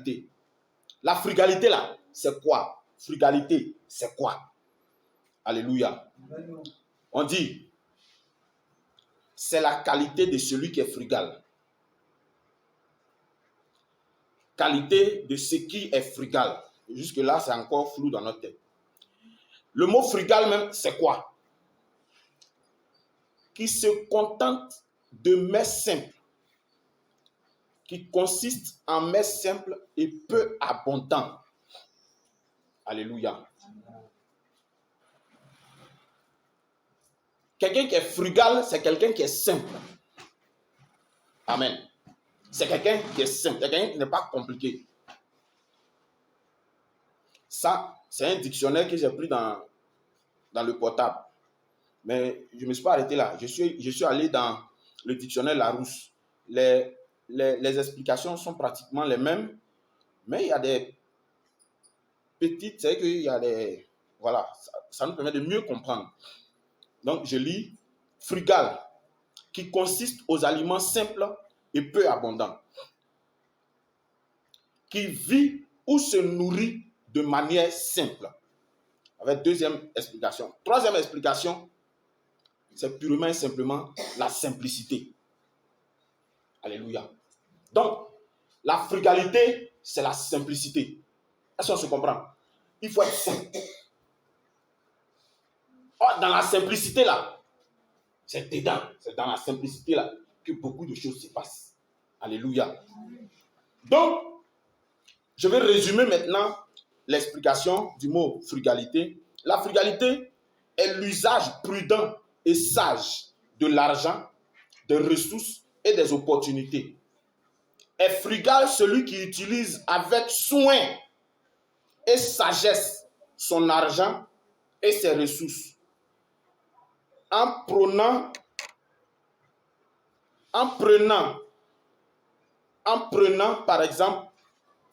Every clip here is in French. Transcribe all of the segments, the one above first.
frugalité. La frugalité là, c'est quoi? Frugalité, c'est quoi? Alléluia. On dit, c'est la qualité de celui qui est frugal. Qualité de ce qui est frugal. Jusque-là, c'est encore flou dans notre tête. Le mot frugal même, c'est quoi? Qui se contente de mets simples, qui consiste en mets simples et peu abondants. Alléluia. Quelqu'un qui est frugal, c'est quelqu'un qui est simple. Amen. C'est quelqu'un qui est simple, quelqu'un qui n'est pas compliqué. Ça, c'est un dictionnaire que j'ai pris dans le portable. Mais je ne me suis pas arrêté là. Je suis allé dans le dictionnaire Larousse. Les explications sont pratiquement les mêmes, mais il y a des petites, c'est qu'il y a des... Voilà, ça nous permet de mieux comprendre. Donc, je lis frugal, qui consiste aux aliments simples et peu abondants, qui vit ou se nourrit de manière simple. Avec deuxième explication. Troisième explication, c'est purement et simplement la simplicité. Alléluia. Donc, la frugalité, c'est la simplicité. Est-ce qu'on se comprend? Il faut être simple. Oh, dans la simplicité là, c'est dedans, c'est dans la simplicité là que beaucoup de choses se passent. Alléluia. Donc, je vais résumer maintenant l'explication du mot frugalité. La frugalité est l'usage prudent et sage de l'argent, des ressources et des opportunités. Est frugal celui qui utilise avec soin et sagesse son argent et ses ressources, en prenant par exemple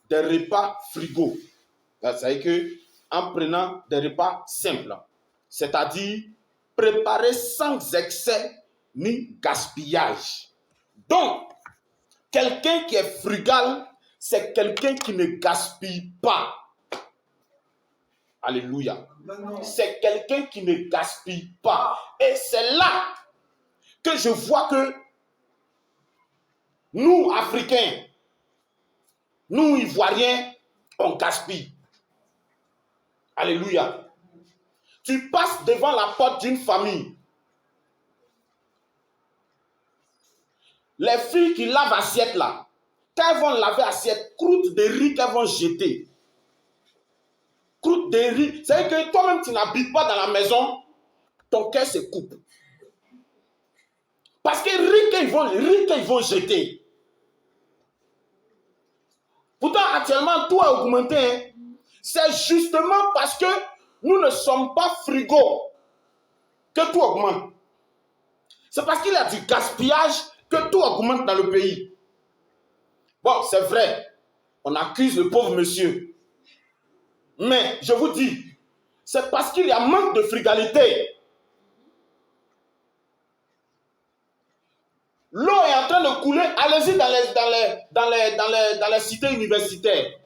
des repas frigaux. C'est-à-dire qu'en prenant des repas simples, c'est-à-dire préparés sans excès ni gaspillage. Donc, quelqu'un qui est frugal, c'est quelqu'un qui ne gaspille pas. Alléluia. C'est quelqu'un qui ne gaspille pas. Et c'est là que je vois que nous, Africains, nous, Ivoiriens, on gaspille. Alléluia. Tu passes devant la porte d'une famille. Les filles qui lavent assiette là, quand elles vont laver assiette, croûte de riz qu'elles vont jeter. Croûte de riz. C'est-à-dire que toi-même, tu n'habites pas dans la maison, ton cœur se coupe. Parce que riz qu'ils vont jeter. Pourtant, actuellement, tout a augmenté. Hein. C'est justement parce que nous ne sommes pas frugaux que tout augmente. C'est parce qu'il y a du gaspillage que tout augmente dans le pays. Bon, c'est vrai, on accuse le pauvre monsieur. Mais je vous dis, c'est parce qu'il y a manque de frugalité. L'eau est en train de couler. Allez-y dans les cités universitaires.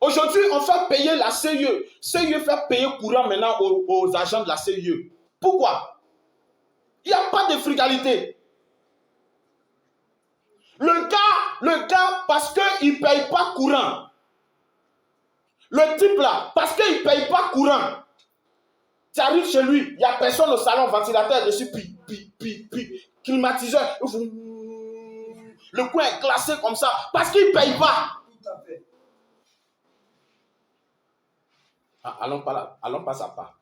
Aujourd'hui, on fait payer la CIE. CIE fait payer courant maintenant aux agents de la CIE. Pourquoi? Il n'y a pas de frugalité. Le gars, parce qu'il ne paye pas courant. Le type là, parce qu'il ne paye pas courant. Tu arrives chez lui, il n'y a personne au salon, ventilateur dessus, climatiseur. Le coin est glacé comme ça, parce qu'il ne paye pas. Tout à fait. Ah, allons pas à pas.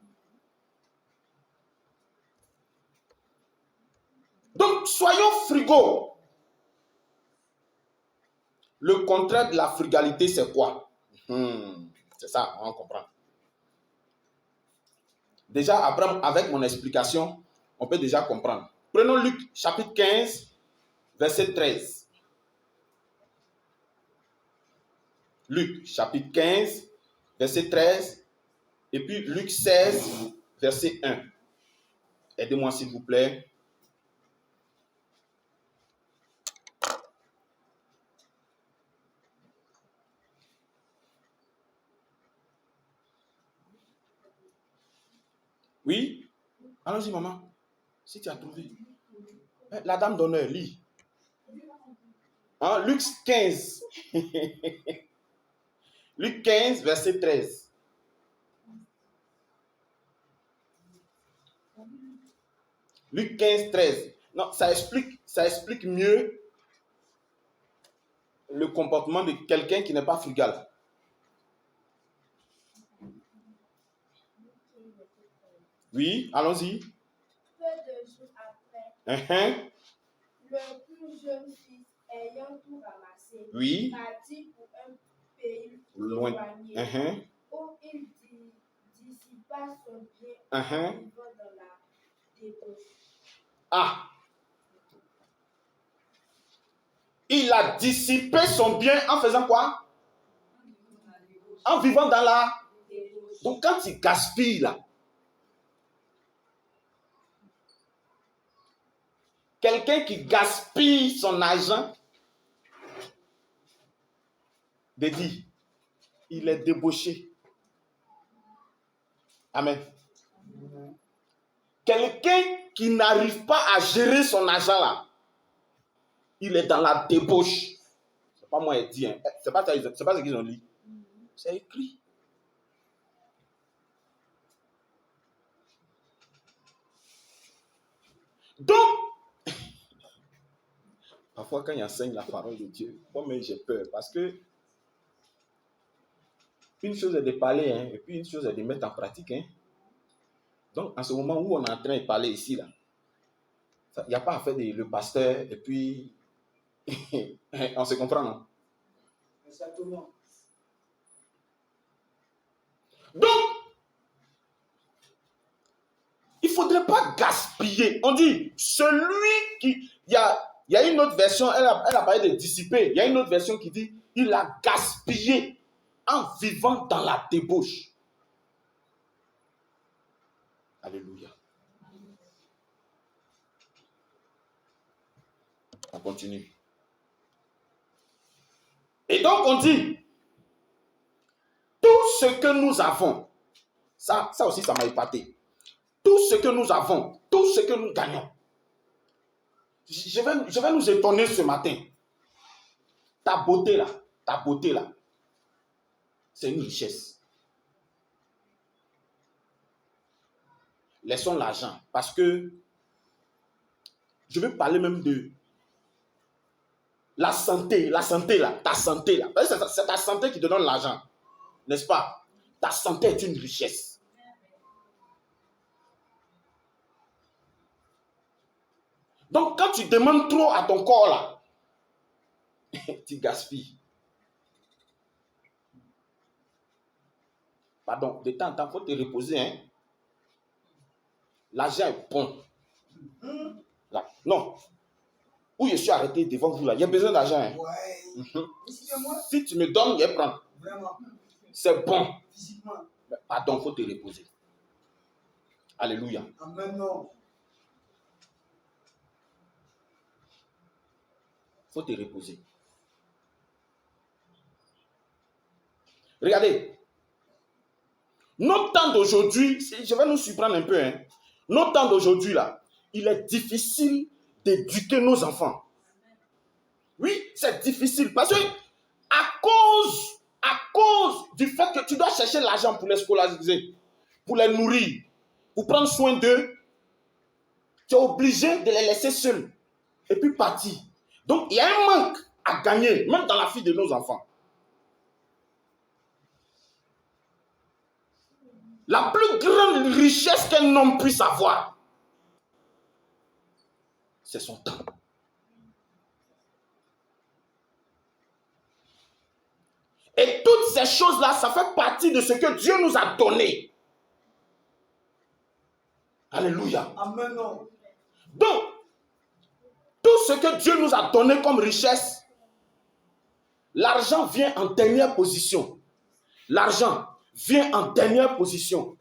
Donc, soyons frugaux. Le contraire de la frugalité, c'est quoi? C'est ça, on comprend. Déjà, avec mon explication, on peut déjà comprendre. Prenons Luc, chapitre 15, verset 13. Luc, chapitre 15, verset 13. Et puis Luc 16, verset 1. Aidez-moi s'il vous plaît. Oui? Allons-y, maman. Si tu as trouvé. La dame d'honneur, lis. Hein? Luc 15. Luc 15, verset 13. Luc 15, 13. Non, ça explique mieux le comportement de quelqu'un qui n'est pas frugal. Oui, allons-y. Peu de jours après, le plus jeune fils, ayant tout ramassé, oui, partit pour un pays loin, éloigné, où il dissipa son bien en vivant dans la débauche. Ah! Il a dissipé son bien en faisant quoi? En vivant dans la débauche. Donc quand il gaspille là, quelqu'un qui gaspille son argent, dit, il est débauché. Amen. Quelqu'un qui n'arrive pas à gérer son argent là, il est dans la débauche. C'est pas moi qui dis, hein. C'est pas ce qu'ils ont dit. C'est écrit. Donc, parfois quand il enseigne la parole de Dieu, moi-même j'ai peur parce que une chose est de parler, hein, et puis une chose est de mettre en pratique. Hein. Donc, en ce moment où on est en train de parler ici, là, il n'y a pas à faire le pasteur et puis on se comprend, non? Exactement. Donc, il ne faudrait pas gaspiller. On dit, celui qui... Il y a une autre version, elle a parlé de dissiper. Il y a une autre version qui dit, il a gaspillé en vivant dans la débauche. Alléluia. On continue. Et donc on dit, tout ce que nous avons, ça aussi ça m'a épaté, tout ce que nous avons, tout ce que nous gagnons, je vais nous étonner ce matin. Ta beauté là, c'est une richesse. Laissons l'argent, parce que je vais parler même de la santé là, ta santé là. C'est ta santé qui te donne l'argent, n'est-ce pas? Ta santé est une richesse. Donc quand tu demandes trop à ton corps là, tu gaspilles. Pardon, de temps en temps, il faut te reposer. Hein? L'argent est bon. Là. Non. Où je suis arrêté devant vous là, il y a besoin d'argent. Hein? Ouais. Si tu me donnes, je prends. Vraiment. C'est bon. Physiquement. Pardon, il faut te reposer. Alléluia. Amen. Non. Il faut te reposer. Regardez. Notre temps d'aujourd'hui, je vais nous surprendre un peu. Hein. Notre temps d'aujourd'hui là, il est difficile d'éduquer nos enfants. Oui, c'est difficile parce que à cause du fait que tu dois chercher l'argent pour les scolariser, pour les nourrir, pour prendre soin d'eux, tu es obligé de les laisser seuls et puis partir. Donc, il y a un manque à gagner, même dans la vie de nos enfants. La plus grande richesse qu'un homme puisse avoir, c'est son temps. Et toutes ces choses-là, ça fait partie de ce que Dieu nous a donné. Alléluia. Amen. Donc, tout ce que Dieu nous a donné comme richesse, l'argent vient en dernière position. L'argent vient en dernière position.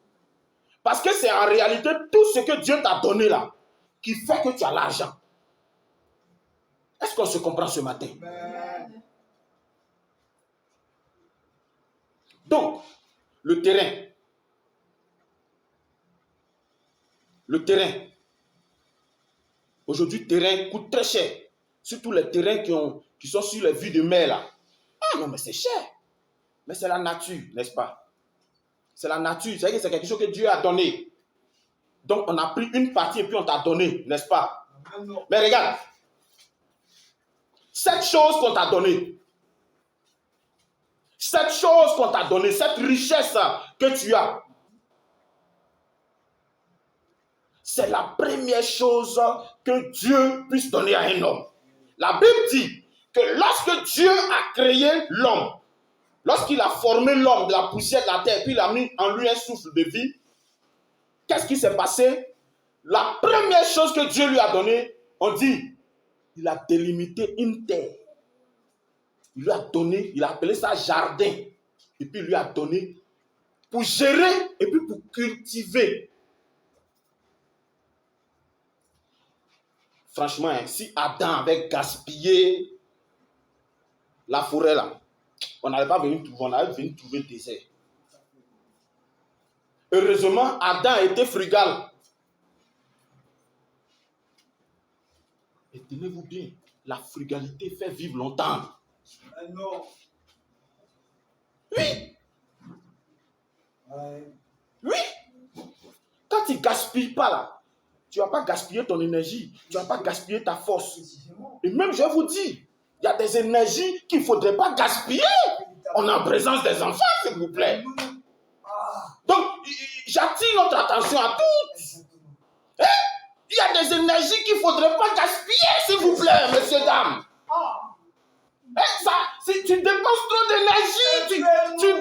Parce que c'est en réalité tout ce que Dieu t'a donné là qui fait que tu as l'argent. Est-ce qu'on se comprend ce matin? Donc, le terrain. Le terrain. Aujourd'hui, le terrain coûte très cher. Surtout les terrains qui sont sur les vues de mer là. Ah non, mais c'est cher. Mais c'est la nature, n'est-ce pas? C'est la nature. C'est quelque chose que Dieu a donné. Donc, on a pris une partie et puis on t'a donné, n'est-ce pas? Mais regarde. Cette chose qu'on t'a donnée, cette richesse que tu as, c'est la première chose que Dieu puisse donner à un homme. La Bible dit que lorsque Dieu a créé l'homme, lorsqu'il a formé l'homme de la poussière de la terre, puis il a mis en lui un souffle de vie, qu'est-ce qui s'est passé? La première chose que Dieu lui a donnée, on dit, il a délimité une terre. Il lui a donné, il a appelé ça jardin. Et puis il lui a donné pour gérer et puis pour cultiver. Franchement, si Adam avait gaspillé la forêt là, on n'allait pas venir trouver, on allait venir trouver le désert. Heureusement, Adam était frugal. Et tenez-vous bien, la frugalité fait vivre longtemps. Non. Oui. Ouais. Oui. Quand tu ne gaspilles pas là, tu ne vas pas gaspiller ton énergie, tu ne vas pas gaspiller ta force. Et même, je vous dis, il y a des énergies qu'il ne faudrait pas gaspiller. On est en présence des enfants, s'il vous plaît. Donc, j'attire notre attention à tous. Hein? Il y a des énergies qu'il ne faudrait pas gaspiller, s'il vous plaît, messieurs, dames. Si tu dépenses trop d'énergie, tu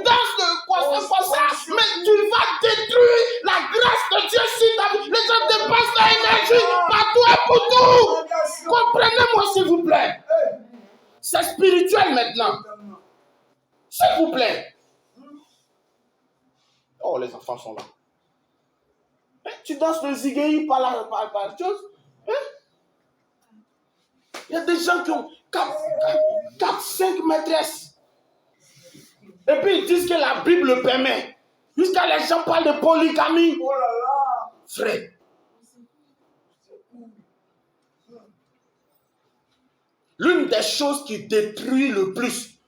danses de quoi ça, mais tu vas détruire la grâce de Dieu sur ta vie. Les gens dépensent leur énergie partout et pour tout. Comprenez-moi, s'il vous plaît. C'est spirituel maintenant. S'il vous plaît. Oh, les enfants sont là. Tu danses le zigéi par la chose. Il y a des gens qui ont 4, 5 maîtresses. Et puis ils disent que la Bible le permet. Jusqu'à les gens parlent de polygamie. Oh là là. Frère. L'une des choses qui détruit le plus,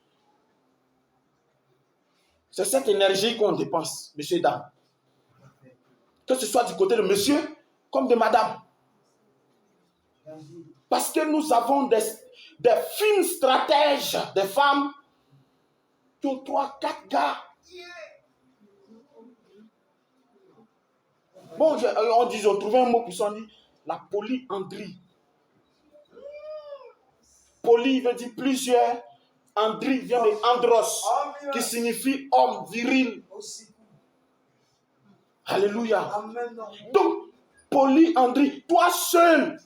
c'est cette énergie qu'on dépense, messieurs et dames. Que ce soit du côté de monsieur comme de madame. Parce que nous avons des fines stratèges, des femmes qui ont 3, 4 gars. Bon, on trouvait un mot pour ça, on dit la polyandrie. Poly veut dire plusieurs. Andrie vient de andros, qui signifie homme viril. Alléluia. Donc, polyandrie, toi seul.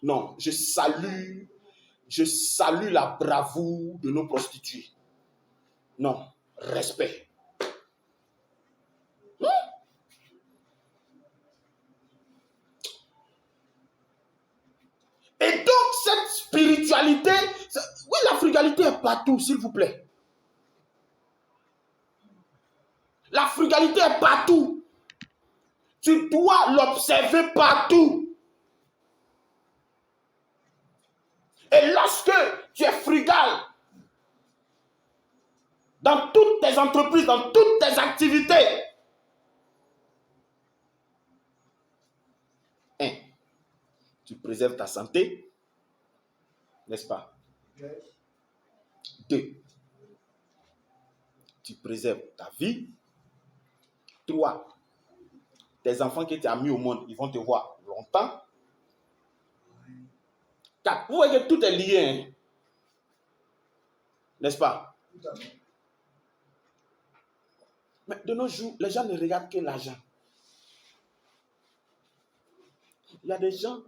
Non, je salue la bravoure de nos prostituées. Non, respect. Et donc, cette spiritualité, oui, la frugalité est partout, s'il vous plaît. La frugalité est partout. Tu dois l'observer partout. Et lorsque tu es frugal, dans toutes tes entreprises, dans toutes tes activités, tu préserves ta santé, n'est-ce pas? 2, tu préserves ta vie. 3, tes enfants que tu as mis au monde, ils vont te voir longtemps. 4, vous voyez que tout est lié, hein? N'est-ce pas? Mais de nos jours, les gens ne regardent que l'argent. Il y a des gens,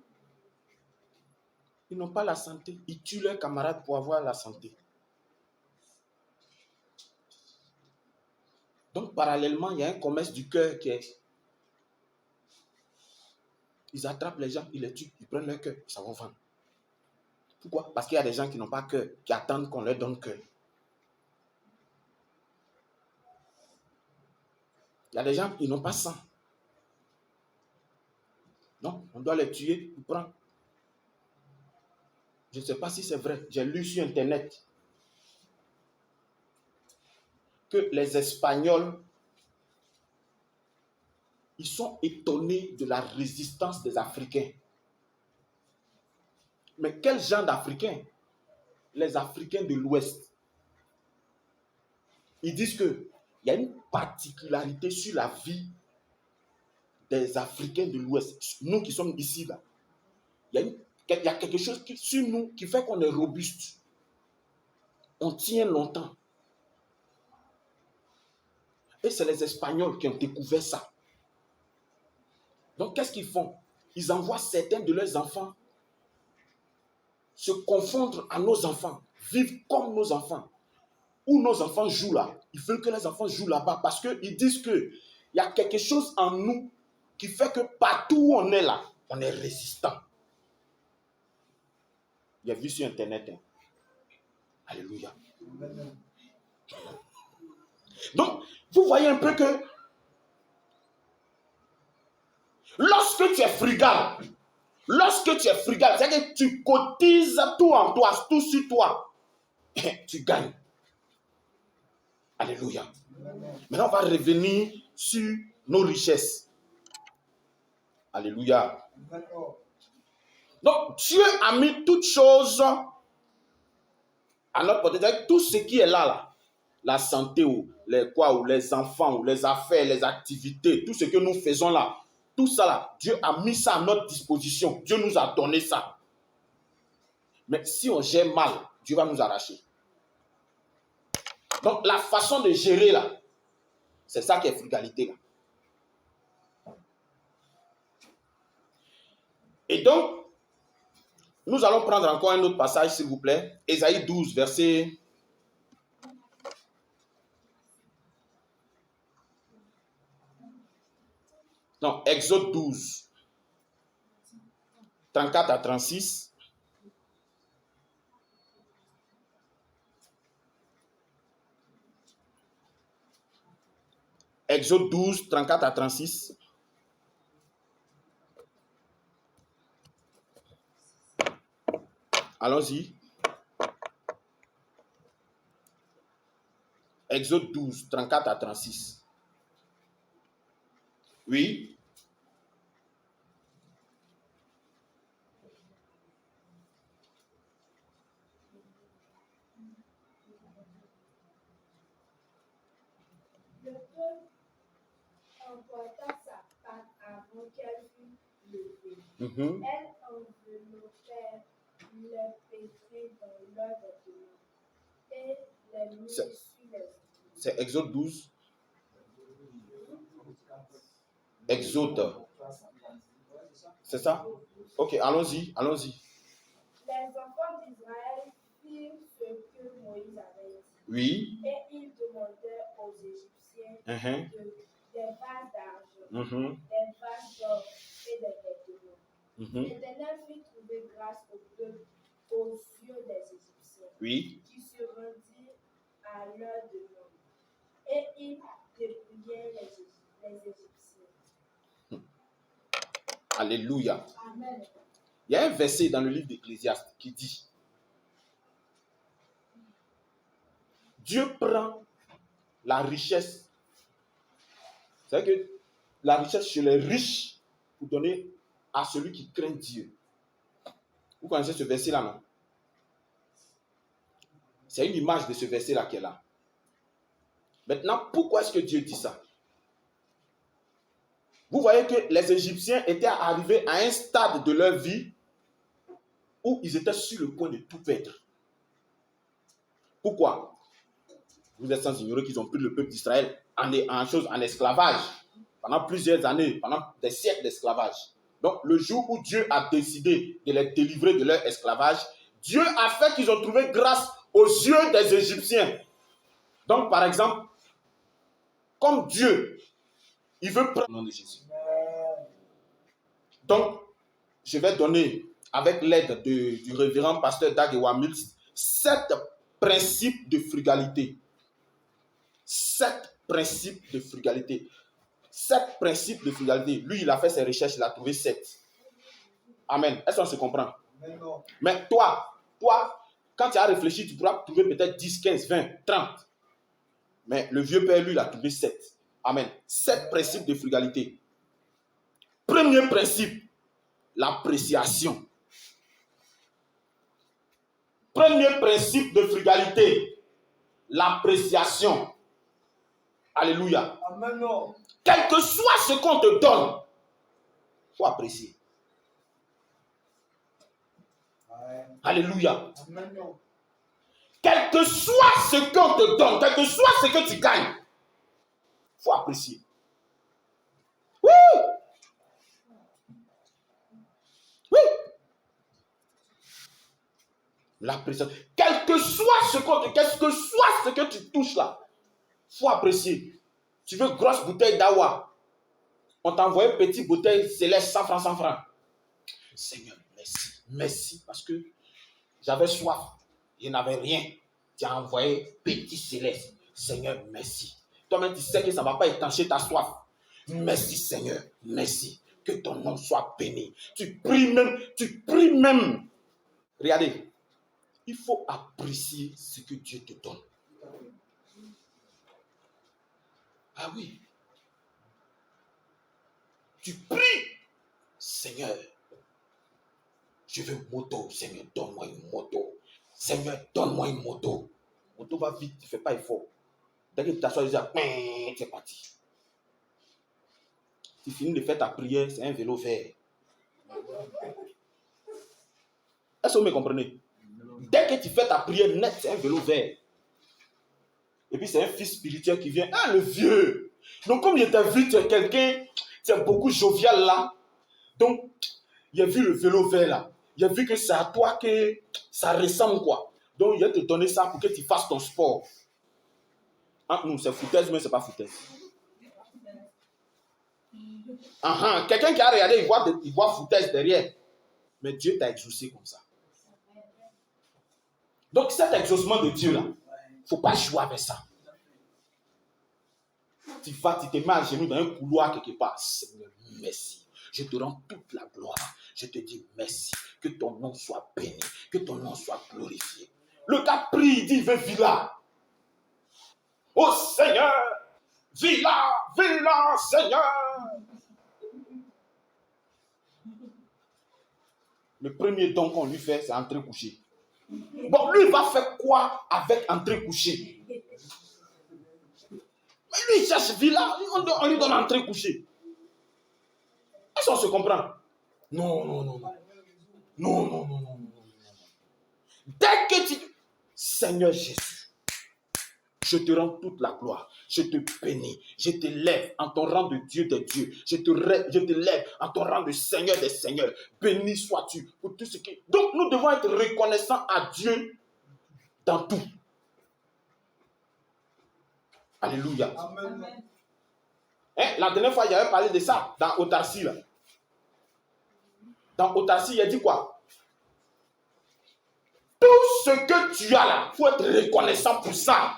ils n'ont pas la santé. Ils tuent leurs camarades pour avoir la santé. Donc, parallèlement, il y a un commerce du cœur qui est... Ils attrapent les gens, ils les tuent, ils prennent leur cœur, ça va vendre. Pourquoi? Parce qu'il y a des gens qui n'ont pas cœur, qui attendent qu'on leur donne cœur. Il y a des gens qui n'ont pas sang. Non, on doit les tuer pour prendre. Je ne sais pas si c'est vrai. J'ai lu sur Internet que les Espagnols, ils sont étonnés de la résistance des Africains. Mais quel genre d'Africains? Les Africains de l'Ouest. Ils disent qu'il y a une particularité sur la vie des Africains de l'Ouest. Nous qui sommes ici, là. Il y a quelque chose sur nous qui fait qu'on est robuste. On tient longtemps. Et c'est les Espagnols qui ont découvert ça. Donc, qu'est-ce qu'ils font? Ils envoient certains de leurs enfants se confondre à nos enfants, vivre comme nos enfants. Où nos enfants jouent là, ils veulent que les enfants jouent là-bas parce qu'ils disent qu'il y a quelque chose en nous qui fait que partout où on est là, on est résistant. Il y a vu sur Internet. Hein. Alléluia. Donc, vous voyez un peu que lorsque tu es frugal, c'est que tu cotises tout en toi, tout sur toi, tu gagnes. Alléluia. Maintenant, on va revenir sur nos richesses. Alléluia. Donc, Dieu a mis toutes choses à notre portée. Tout ce qui est là, la santé, ou les enfants, ou les affaires, les activités, tout ce que nous faisons là, tout ça là, Dieu a mis ça à notre disposition. Dieu nous a donné ça. Mais si on gère mal, Dieu va nous arracher. Donc, la façon de gérer là, c'est ça qui est frugalité là. Et donc, nous allons prendre encore un autre passage, s'il vous plaît. Ésaïe 12, verset... Non, Exode 12, 34 à 36. Exode 12, 34 à 36. Allons-y. Exode 12, 34 à 36. Oui. Le peuple emporta sa patte avant qu'elle fût levée. Elle enveloppait le pétré dans leur vêtement et les mit sur les... C'est Exode 12. Exode. C'est ça? Ok, allons-y, allons-y. Les enfants d'Israël firent ce que Moïse avait dit. Oui. Et ils demandèrent aux Égyptiens des vases d'argent, des vases d'or et des vêtements. L'Éternel fit trouver grâce au peuple aux yeux des Égyptiens, qui se rendirent à leur demande. Et ils dépouillèrent les Égyptiens. Alléluia. Amen. Il y a un verset dans le livre d'Ecclésiaste qui dit: Dieu prend la richesse. C'est-à-dire que la richesse chez les riches pour donner à celui qui craint Dieu. Vous connaissez ce verset-là, non? C'est une image de ce verset-là qui est là. Maintenant, pourquoi est-ce que Dieu dit ça? Vous voyez que les Égyptiens étaient arrivés à un stade de leur vie où ils étaient sur le point de tout perdre. Pourquoi? Vous êtes sans ignorer qu'ils ont pris le peuple d'Israël en esclavage pendant plusieurs années, pendant des siècles d'esclavage. Donc, le jour où Dieu a décidé de les délivrer de leur esclavage, Dieu a fait qu'ils ont trouvé grâce aux yeux des Égyptiens. Donc, par exemple, comme Dieu, il veut prendre le nom de Jésus. Donc, je vais donner, avec l'aide du révérend pasteur Dag Ewamils, 7 principes de frugalité. 7 principes de frugalité. 7 principes de frugalité. Lui, il a fait ses recherches, il a trouvé 7. Amen. Est-ce qu'on se comprend? Mais toi, quand tu as réfléchi, tu pourras trouver peut-être 10, 15, 20, 30. Mais le vieux père, lui, il a trouvé 7. Amen. 7 principes de frugalité. Premier principe, l'appréciation. Premier principe de frugalité, l'appréciation. Alléluia. Amen. Quel que soit ce qu'on te donne, il faut apprécier. Alléluia. Amen. Quel que soit ce qu'on te donne, quel que soit ce que tu gagnes, il faut apprécier. Oui. Oui. L'appréciation. Quel que soit ce qu'on te, quel que soit ce que tu touches là, il faut apprécier. Tu veux grosse bouteille d'Awa. On t'a envoyé une petite bouteille céleste, 100 francs, 100 francs. Seigneur, merci. Merci parce que j'avais soif. Je n'avais rien. Tu as envoyé petit céleste. Seigneur, merci. Toi-même, tu sais que ça ne va pas étancher ta soif. Merci, Seigneur. Merci. Que ton nom soit béni. Tu pries même. Regardez. Il faut apprécier ce que Dieu te donne. Ah oui. Tu pries. Seigneur, je veux une moto. Seigneur, donne-moi une moto. Seigneur, donne-moi une moto. La moto va vite, tu ne fais pas effort. Dès que tu t'assois, tu es parti. Tu finis de faire ta prière, c'est un vélo vert. Est-ce que vous me comprenez? Dès que tu fais ta prière net, c'est un vélo vert. Et puis c'est un fils spirituel qui vient. Ah, le vieux! Donc comme il t'a vu, tu es quelqu'un, tu es beaucoup jovial là. Donc, il a vu le vélo vert là. Il a vu que c'est à toi que ça ressemble quoi. Donc, il va te donner ça pour que tu fasses ton sport. Entre nous, c'est foutaise, mais c'est pas foutaise. Quelqu'un qui a regardé, il voit foutaise derrière. Mais Dieu t'a exaucé comme ça. Donc, cet exaucement de Dieu là, il ne faut pas jouer avec ça. Tu te mets à genoux dans un couloir quelque part. Seigneur, merci. Je te rends toute la gloire. Je te dis merci. Que ton nom soit béni. Que ton nom soit glorifié. Le gars prie, il dit, il veut villa. Oh Seigneur, villa, Seigneur. Le premier don qu'on lui fait, c'est entrer coucher. Bon, lui, il va faire quoi avec entrer coucher? Mais lui, il cherche villa, on lui donne entrer coucher. Est-ce qu'on se comprend? Non. Dès que tu... Seigneur Jésus, je te rends toute la gloire. Je te bénis. Je te lève en ton rang de Dieu des dieux. Je te lève en ton rang de Seigneur des seigneurs. Béni sois-tu pour tout ce qui... Donc, nous devons être reconnaissants à Dieu dans tout. Alléluia. Amen. La dernière fois, j'avais parlé de ça dans Autarcie. Là. Dans Autarcie, il a dit quoi? Tout ce que tu as là, il faut être reconnaissant pour ça.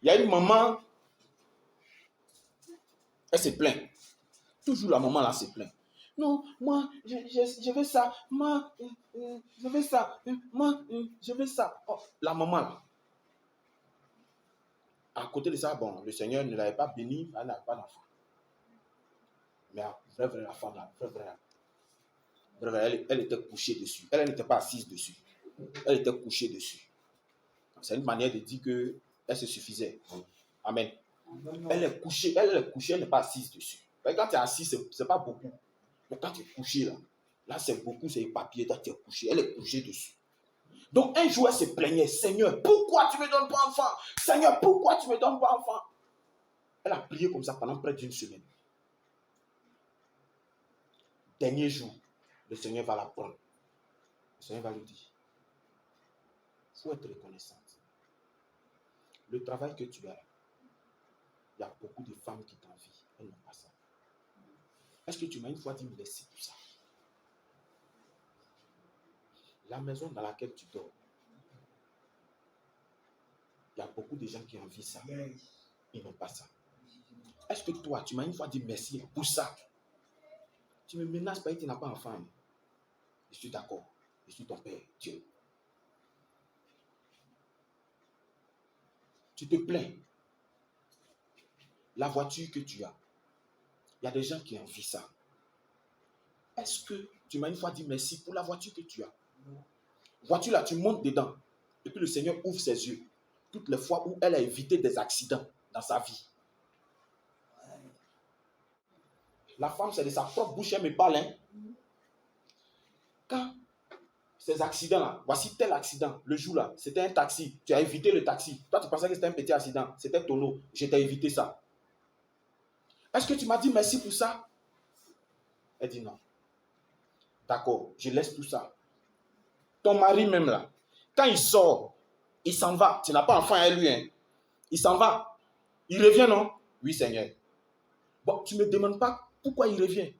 Il y a une maman, elle se plaint. Toujours la maman là se plaint. Non, moi, je veux ça. Moi, je veux ça. Moi, je veux ça. Oh, la maman là. À côté de ça, bon, le Seigneur ne l'avait pas béni, elle n'avait pas d'enfant. Mais la vraie femme là, elle était couchée dessus. Elle n'était pas assise dessus. Elle était couchée dessus. C'est une manière de dire qu'elle se suffisait. Amen. Elle est couchée, elle n'est pas assise dessus. Mais quand tu es assis, ce n'est pas beaucoup. Mais quand tu es couché là c'est beaucoup, c'est les papiers, là tu es couché, elle est couchée dessus. Donc un jour, elle se plaignait, Seigneur, pourquoi tu ne me donnes pas enfant? Seigneur, pourquoi tu ne me donnes pas enfant? Elle a prié comme ça pendant près d'une semaine. Dernier jour, le Seigneur va la prendre. Le Seigneur va lui dire, il faut être reconnaissante. Le travail que tu as, il y a beaucoup de femmes qui t'envient. Elles n'ont pas ça. Est-ce que tu m'as une fois dit merci pour ça? La maison dans laquelle tu dors, il y a beaucoup de gens qui envient ça. Ils n'ont pas ça. Est-ce que toi, tu m'as une fois dit merci pour ça? Tu me menaces parce que tu n'as pas enfant. Je suis d'accord. Je suis ton père, Dieu. Tu te plains. La voiture que tu as, il y a des gens qui envient ça. Est-ce que tu m'as une fois dit merci pour la voiture que tu as? Voiture là, tu montes dedans. Et puis le Seigneur ouvre ses yeux. Toutes les fois où elle a évité des accidents dans sa vie. La femme, c'est de sa propre bouche, elle me parle. Hein? Quand ces accidents-là, voici tel accident, le jour-là, c'était un taxi. Tu as évité le taxi. Toi, tu pensais que c'était un petit accident. C'était ton eau. Je t'ai évité ça. Est-ce que tu m'as dit merci pour ça? Elle dit non. D'accord, je laisse tout ça. Ton mari même là, quand il sort, il s'en va. Tu n'as pas enfant à lui. Hein? Il s'en va. Il revient, non? Oui, Seigneur. Bon, tu ne me demandes pas pourquoi il revient.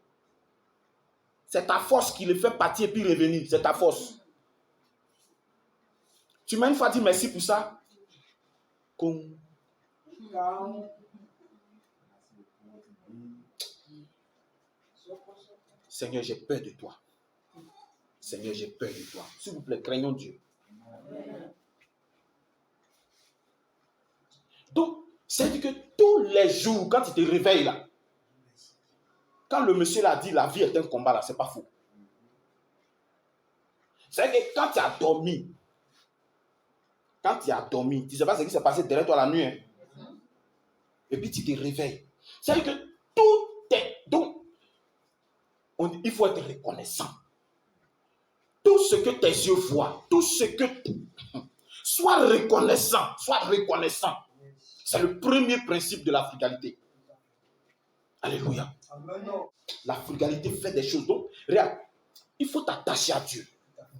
C'est ta force qui le fait partir et puis revenir. C'est ta force. Tu m'as une fois dit merci pour ça? Seigneur, j'ai peur de toi. Seigneur, j'ai peur de toi. S'il vous plaît, craignons Dieu. Donc, c'est-à-dire que tous les jours, quand tu te réveilles là, quand le monsieur l'a dit, la vie est un combat là, c'est pas faux. C'est-à-dire que quand tu as dormi, tu ne sais pas ce qui s'est passé derrière toi la nuit. Hein? Et puis tu te réveilles. C'est-à-dire que tout est... Donc, il faut être reconnaissant. Tout ce que tes yeux voient, tout ce que... Sois reconnaissant, sois reconnaissant. C'est le premier principe de la frugalité. Alléluia. La frugalité fait des choses. Donc, regarde, il faut t'attacher à Dieu.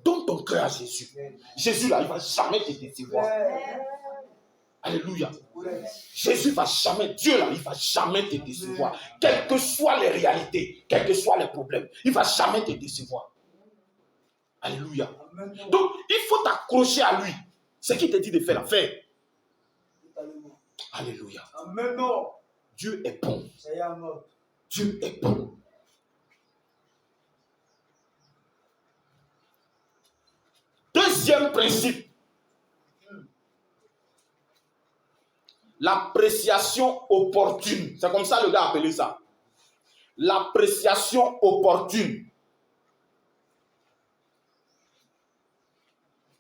Donne ton cœur à Jésus. Jésus, là, il ne va jamais te décevoir. Alléluia. Jésus ne va jamais, Dieu, là, il ne va jamais te décevoir. Quelles que soient les réalités, quels que soient les problèmes, il ne va jamais te décevoir. Alléluia. Donc, il faut t'accrocher à lui. Ce qu'il te dit de faire, la faire. Alléluia. Dieu est bon. Dieu est bon. Deuxième principe. L'appréciation opportune. C'est comme ça le gars a appelé ça. L'appréciation opportune.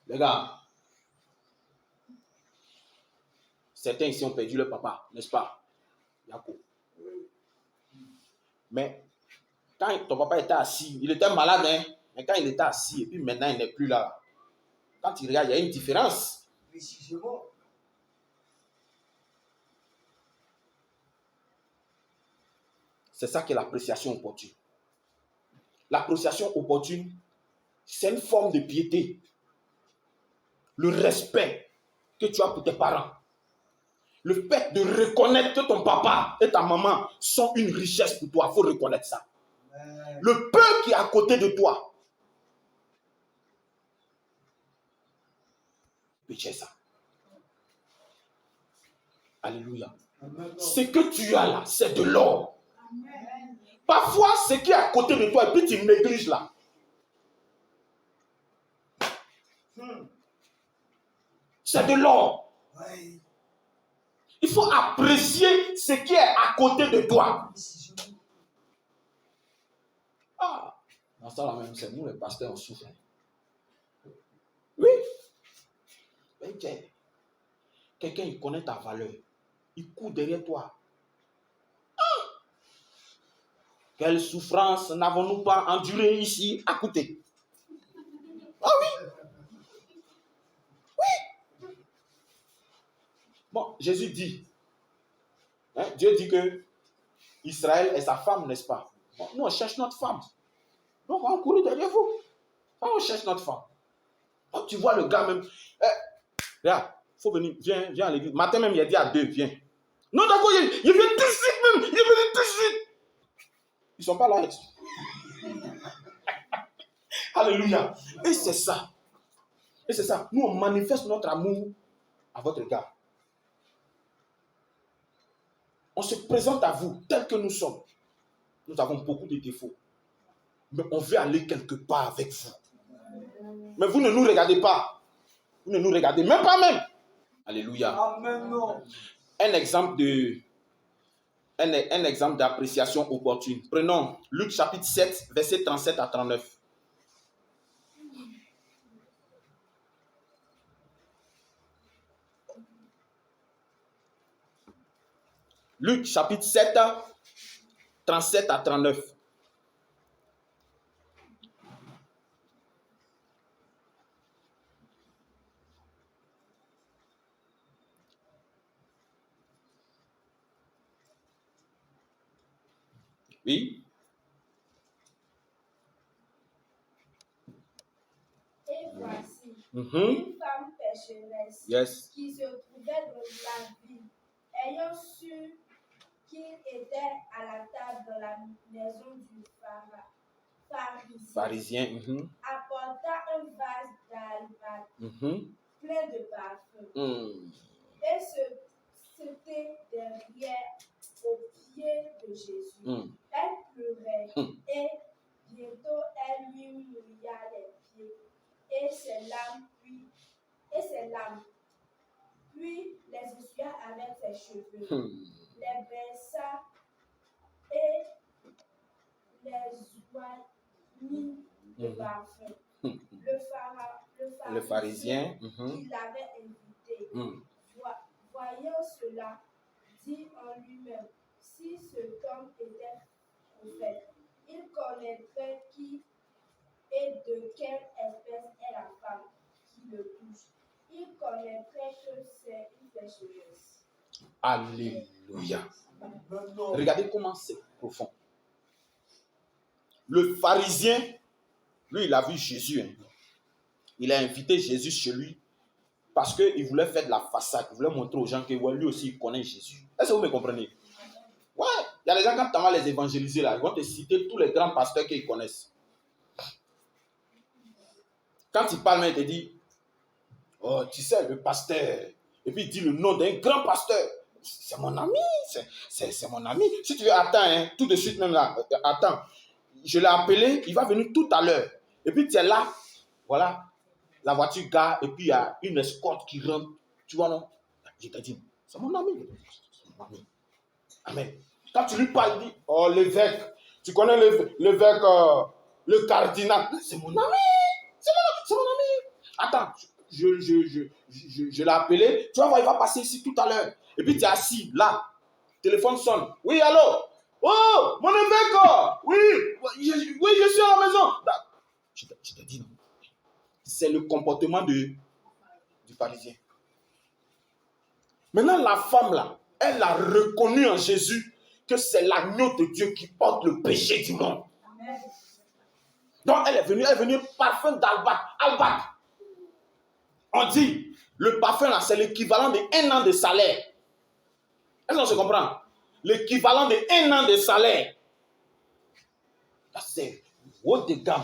Les gars, certains ici ont perdu leur papa, n'est-ce pas? Jacob. Mais quand ton papa était assis, il était malade, hein? Mais quand il était assis et puis maintenant il n'est plus là, quand il regarde, il y a une différence. C'est ça qu'est l'appréciation opportune. L'appréciation opportune, c'est une forme de piété. Le respect que tu as pour tes parents. Le fait de reconnaître que ton papa et ta maman sont une richesse pour toi, il faut reconnaître ça. Le peu qui est à côté de toi, péché ça. Alléluia. Ce que tu as là, c'est de l'or. Parfois, ce qui est à côté de toi, et puis tu négliges là. C'est de l'or. Il faut apprécier ce qui est à côté de toi. Ah, dans ça là même, c'est nous les pasteurs, on souffre. Oui. Quelqu'un, il connaît ta valeur. Il court derrière toi. Ah. Quelle souffrance n'avons-nous pas enduré ici à côté? Ah oui. Oui. Bon, Jésus dit, hein, Dieu dit que Israël est sa femme, n'est-ce pas? Bon, nous, on cherche notre femme. Donc, on court derrière vous. On cherche notre femme. Oh, tu vois le gars même. Regarde, il faut venir. Viens à l'église. Matin même, il a dit à 2, viens. Non, d'accord, il vient tout de suite même. Il vient tout de suite. Ils ne sont pas là. Alléluia. Et c'est ça. Et c'est ça. Nous, on manifeste notre amour à votre égard. On se présente à vous tel que nous sommes. Nous avons beaucoup de défauts. Mais on veut aller quelque part avec vous. Mais vous ne nous regardez pas. Vous ne nous regardez même pas même. Alléluia. Amen. Non. Un exemple d'appréciation opportune. Prenons Luc chapitre 7, versets 37 à 39. Luc chapitre 7, 37 à 39. Oui. Et voici, Mhm. une femme pécheresse Yes. qui se trouvait dans la ville, ayant su qu'il était à la table dans la maison du pharisien, Pharisien. Mhm. apporta un vase d'albâtre Mhm. plein de parfum Mm. et c'était derrière aux pieds de Jésus. Mm. Elle pleurait Mm. et bientôt elle lui mouilla les pieds et ses larmes, puis les essuya avec ses cheveux, Mm. les baissa et les oignit de Mhm. parfum. Mm. Le Le pharisien. Mhm. qui l'avait invité, Mm. voyant cela, dit en lui-même, si cet homme était prophète, il connaîtrait qui et de quelle espèce est la femme qui le touche. Il connaîtrait que c'est une pécheresse. Alléluia. Amen. Non. Regardez comment c'est profond. Le pharisien, lui, il a vu Jésus. Hein. Il a invité Jésus chez lui parce qu'il voulait faire de la façade. Il voulait montrer aux gens que ouais, lui aussi, il connaît Jésus. Est-ce que vous me comprenez? Ouais. Il y a des gens, quand tu vas les évangéliser, là, ils vont te citer tous les grands pasteurs qu'ils connaissent. Quand il parle, il te dit, oh, tu sais, le pasteur. Et puis il dit le nom d'un grand pasteur. C'est mon ami. C'est mon ami. Si tu veux, attends, hein, tout de suite même là. Attends. Je l'ai appelé, il va venir tout à l'heure. Et puis tu es là. Voilà. La voiture gare et puis il y a une escorte qui rentre. Tu vois, non? Je t'ai dit, c'est mon ami. C'est mon ami. Amen. Quand tu lui parles, il dit, oh, l'évêque. Tu connais l'évêque, le cardinal. C'est mon ami. C'est mon ami. Attends, je l'ai appelé. Tu vas voir, il va passer ici tout à l'heure. Et puis tu es assis là. Téléphone sonne. Oui, allô? Oh, mon évêque. Oui, je suis à la maison. Je t'ai dit non. C'est le comportement du pharisien. Maintenant, la femme là, elle a reconnu en Jésus que c'est l'agneau de Dieu qui porte le péché du monde. Amen. Donc, elle est venue parfum d'albâtre. On dit, le parfum là, c'est l'équivalent de 1 an de salaire. Est-ce qu'on se comprend? L'équivalent de 1 an de salaire. Là, c'est haut de gamme.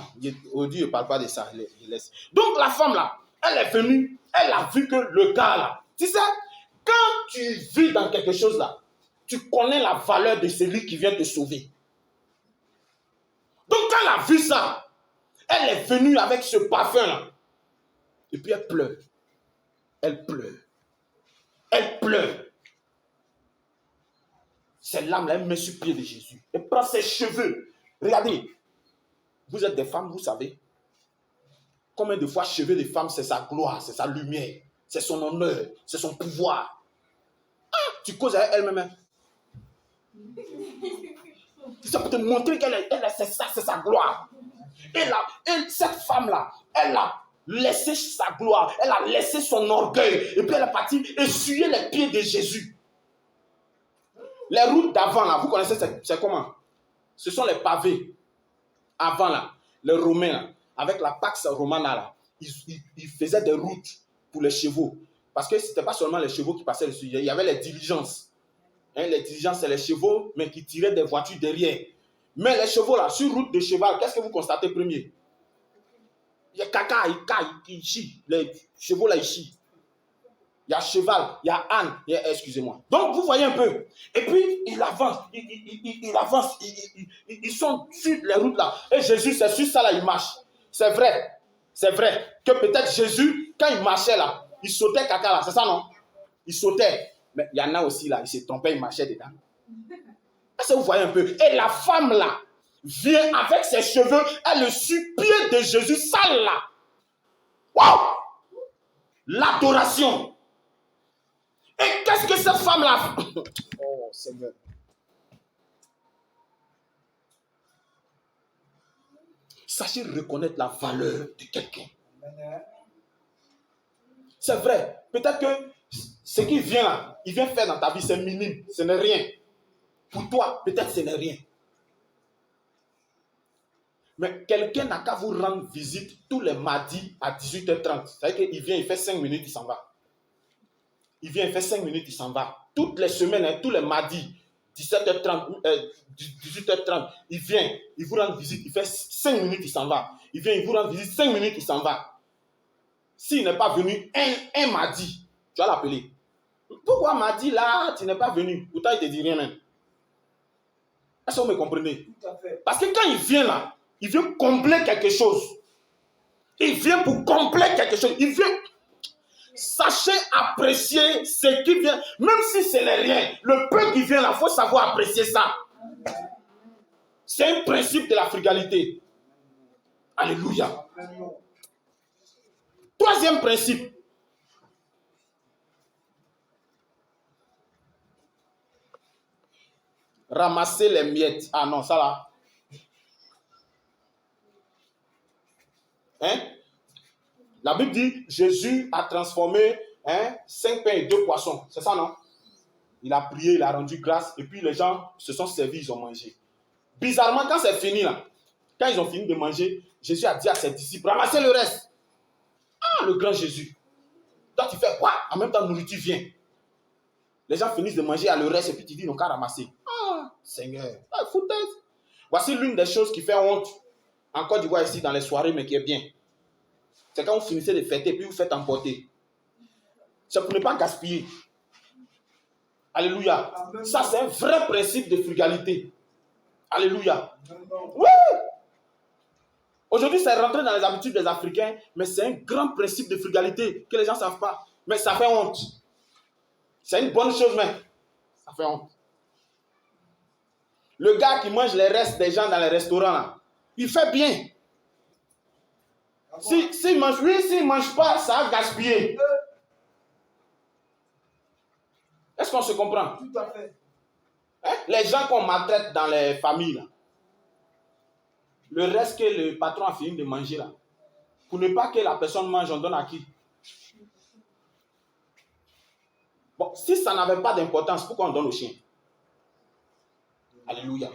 Aujourd'hui, je ne parle pas de ça. Donc, la femme là, elle est venue, elle a vu que le gars là, tu sais, quand tu vis dans quelque chose là, tu connais la valeur de celui qui vient te sauver. Donc, quand elle a vu ça, elle est venue avec ce parfum là. Et puis elle pleure. Elle pleure. Elle pleure. Cette lame-là, elle met sur le pied de Jésus. Elle prend ses cheveux. Regardez. Vous êtes des femmes, vous savez. Combien de fois, cheveux des femmes, c'est sa gloire, c'est sa lumière, c'est son honneur, c'est son pouvoir. Ah, tu causes avec elle-même. Ça peut te montrer c'est ça, c'est sa gloire. Et cette femme-là, elle a laissé sa gloire, elle a laissé son orgueil, et puis elle est partie essuyer les pieds de Jésus. Les routes d'avant, là, vous connaissez, c'est comment? Ce sont les pavés. Avant, là, les Romains, là, avec la Pax Romana, là, ils faisaient des routes pour les chevaux. Parce que ce n'était pas seulement les chevaux qui passaient dessus, il y avait les diligences. Hein, les diligences, c'est les chevaux, mais qui tiraient des voitures derrière. Mais les chevaux, là, sur route de cheval, qu'est-ce que vous constatez premier? Il y a caca, il chie. Les chevaux, là, ils chient. il y a cheval, il y a âne, excusez-moi. Donc, vous voyez un peu. Et puis, il avance, il avance, ils sont sur les routes là. Et Jésus, c'est sur ça là, il marche. C'est vrai que peut-être Jésus, quand il marchait là, il sautait caca là, c'est ça non? Il sautait. Mais il y en a aussi là, il s'est trompé, il marchait dedans. Est-ce que vous voyez un peu? Et la femme là, vient avec ses cheveux, elle le supplie de Jésus sale là. Waouh! L'adoration. Et qu'est-ce que cette femme-là? Oh, Seigneur. Sachez reconnaître la valeur de quelqu'un. C'est vrai. Peut-être que ce qui vient là, il vient faire dans ta vie, c'est minime. Ce n'est rien. Pour toi, peut-être ce n'est rien. Mais quelqu'un n'a qu'à vous rendre visite tous les mardis à 18h30. C'est-à-dire qu'il vient, il fait 5 minutes, il s'en va. Il vient, il fait 5 minutes, il s'en va. Toutes les semaines, tous les mardis, 17h30, 18h30, il vient, il vous rend visite, il fait 5 minutes, il s'en va. Il vient, il vous rend visite, 5 minutes, il s'en va. S'il n'est pas venu un mardi, tu vas l'appeler. Pourquoi mardi là, tu n'es pas venu? Pourtant, il ne te dit rien même. Est-ce que vous me comprenez? Tout à fait. Parce que quand il vient là, il vient combler quelque chose. Il vient pour combler quelque chose. Il vient... Sachez apprécier ce qui vient, même si ce n'est rien. Le peu qui vient là, il faut savoir apprécier ça. C'est un principe de la frugalité. Alléluia. Troisième principe. Ramasser les miettes. Ah non, ça là. Hein? La Bible dit, Jésus a transformé 5 pains et 2 poissons. C'est ça, non? Il a prié, il a rendu grâce, et puis les gens se sont servis, ils ont mangé. Bizarrement, quand c'est fini, là, quand ils ont fini de manger, Jésus a dit à ses disciples, ramassez le reste. Ah, le grand Jésus. Toi, tu fais quoi? En même temps, nourriture vient. Les gens finissent de manger à le reste, et puis tu dis, ils n'ont qu'à ramasser. Ah, Seigneur, foutaise. Voici l'une des choses qui fait honte en Côte d'Ivoire ici, dans les soirées, mais qui est bien. C'est quand vous finissez de fêter, puis vous faites emporter. C'est pour ne pas gaspiller. Alléluia. Amen. Ça, c'est un vrai principe de frugalité. Alléluia. Amen. Oui. Aujourd'hui, c'est rentré dans les habitudes des Africains, mais c'est un grand principe de frugalité que les gens ne savent pas. Mais ça fait honte. C'est une bonne chose, mais ça fait honte. Le gars qui mange les restes des gens dans les restaurants, là, il fait bien. S'il mange, oui, s'il ne mange pas, ça va gaspiller. Est-ce qu'on se comprend? Tout à fait. Hein? Les gens qu'on maltraite dans les familles, là, le reste que le patron a fini de manger, là, pour ne pas que la personne mange, on donne à qui? Bon, si ça n'avait pas d'importance, pourquoi on donne au chien? Alléluia.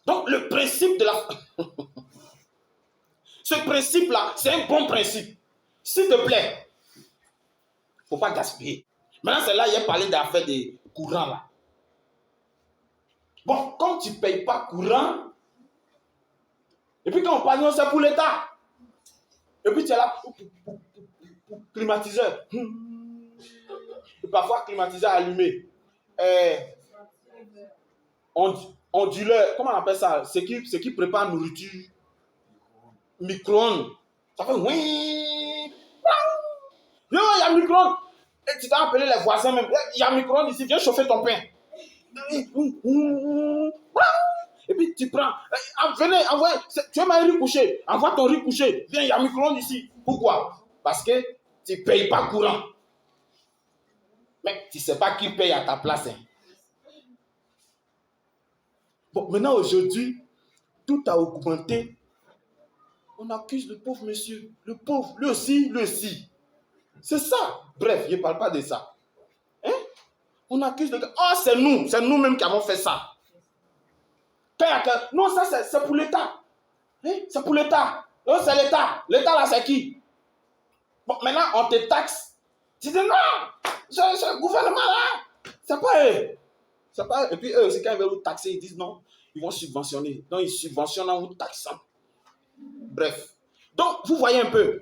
Donc, le principe de la... Ce principe-là, c'est un bon principe. S'il te plaît, il ne faut pas gaspiller. Maintenant, c'est là qu'il y a parlé d'affaires de courant, là. Bon, comme tu ne payes pas courant, et puis quand on parle, c'est pour l'État. Et puis tu es là pour climatiseur. Et parfois, climatiseur allumé. Onduleur, comment on appelle ça? Ce qui prépare nourriture. Micro-ondes. Ça fait oui. Il y a micro-ondes. Et tu t'as appelé les voisins même. Il y a micro-ondes ici, viens chauffer ton pain. Et puis tu prends. Venez, envoie. Tu veux un riz couché. Envoie ton riz couché. Viens, il y a micro-ondes ici. Pourquoi? Parce que tu ne payes pas courant. Mais tu ne sais pas qui paye à ta place. Hein. Bon, maintenant aujourd'hui, tout a augmenté. On accuse le pauvre monsieur. Le pauvre, lui aussi. C'est ça. Bref, je ne parle pas de ça. Hein? On accuse le gars. Oh, c'est nous-mêmes qui avons fait ça. Non, ça c'est pour l'État. Hein? C'est pour l'État. Non, c'est l'État. L'État là, c'est qui? Bon, maintenant, on te taxe. Tu dis non, c'est le gouvernement là. C'est pas eux. C'est pas eux. Et puis eux aussi, quand ils veulent vous taxer, ils disent non, ils vont subventionner. Donc, ils subventionnent en vous taxant. Bref. Donc, vous voyez un peu.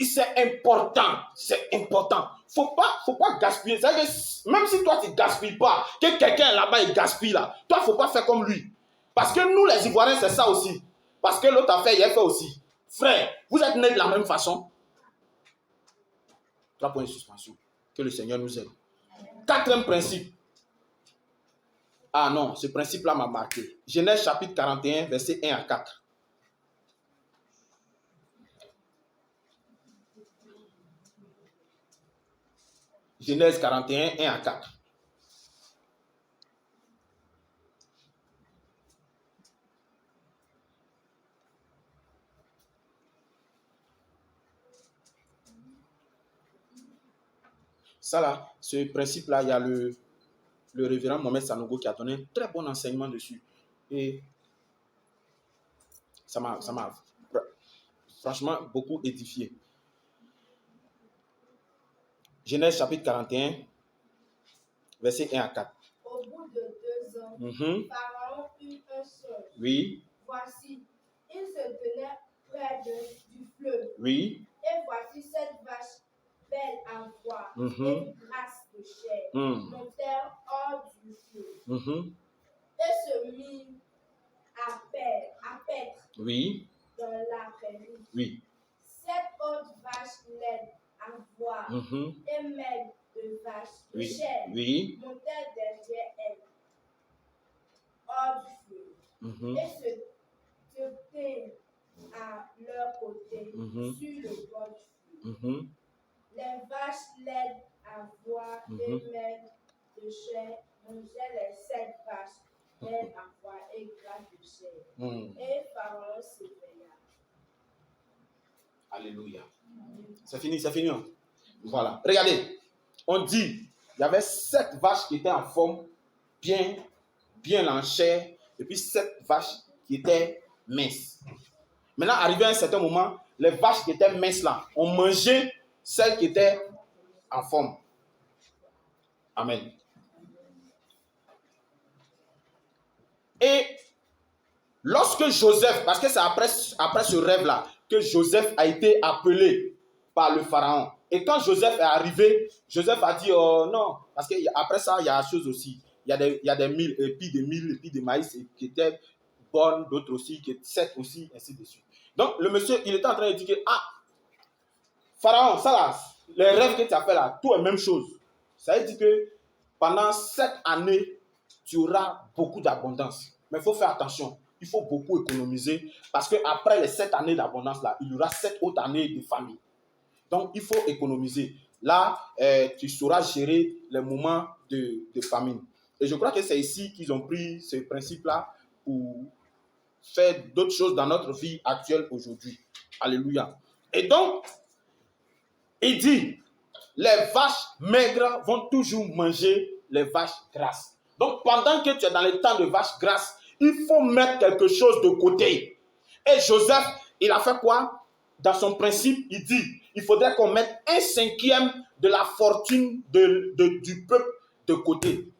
C'est important. C'est important. Faut pas gaspiller. C'est-à-dire que même si toi, tu ne gaspilles pas, que quelqu'un là-bas, il gaspille là, toi, il ne faut pas faire comme lui. Parce que nous, les Ivoiriens, c'est ça aussi. Parce que l'autre a fait, il a fait aussi. Frère, vous êtes nés de la même façon. 3 points de suspension. Que le Seigneur nous aide. 4e principe. Ah non, ce principe-là m'a marqué. Genèse chapitre 41, versets 1 à 4. Genèse 41, 1 à 4. Ça là, ce principe-là, il y a le révérend Mohamed Sanogo qui a donné un très bon enseignement dessus. Et ça m'a franchement beaucoup édifié. Genèse chapitre 41, versets 1 à 4. Au bout de 2 ans, Pharaon eut un songe. Oui. Voici, il se tenait près du fleuve. Oui. Et voici 7 vaches belles à voir et grasses de chair montèrent hors du fleuve et se mirent à paître Oui. dans la prairie. Oui. 7 autres vaches laides à voir et maigres de vaches de chair montèrent derrière elles hors du fleuve et se tenaient à leur côté sur le bord du fleuve. Les vaches laides à voir et maigres de chair mangeaient les 7 vaches laides à voir et grasses de chair. Et Pharaon s'éveilla. Alléluia. C'est fini, c'est fini. Hein? Voilà. Regardez, on dit, il y avait 7 vaches qui étaient en forme, bien en chair, et puis 7 vaches qui étaient minces. Maintenant, arrivé à un certain moment, les vaches qui étaient minces là, ont mangé celles qui étaient en forme. Amen. Et lorsque Joseph, parce que c'est après ce rêve-là que Joseph a été appelé par le pharaon. Et quand Joseph est arrivé, Joseph a dit, oh non, parce qu'après ça, il y a des choses aussi. Il y a des mille, épis de maïs qui étaient bonnes, d'autres aussi, qui étaient 7 aussi, ainsi de suite. Donc, le monsieur, il était en train de dire, ah, Pharaon, ça là, les rêves que tu as fait là, tout est la même chose. Ça veut dire que pendant 7 années, tu auras beaucoup d'abondance. Mais il faut faire attention. Il faut beaucoup économiser parce qu'après les 7 années d'abondance là, il y aura 7 autres années de famine. Donc, il faut économiser. Là, tu sauras gérer les moments de famine. Et je crois que c'est ici qu'ils ont pris ce principe-là pour faire d'autres choses dans notre vie actuelle aujourd'hui. Alléluia. Et donc, il dit, les vaches maigres vont toujours manger les vaches grasses. Donc, pendant que tu es dans le temps de vaches grasses, il faut mettre quelque chose de côté. Et Joseph, il a fait quoi? Dans son principe, il dit, il faudrait qu'on mette 1/5 de la fortune du peuple de côté.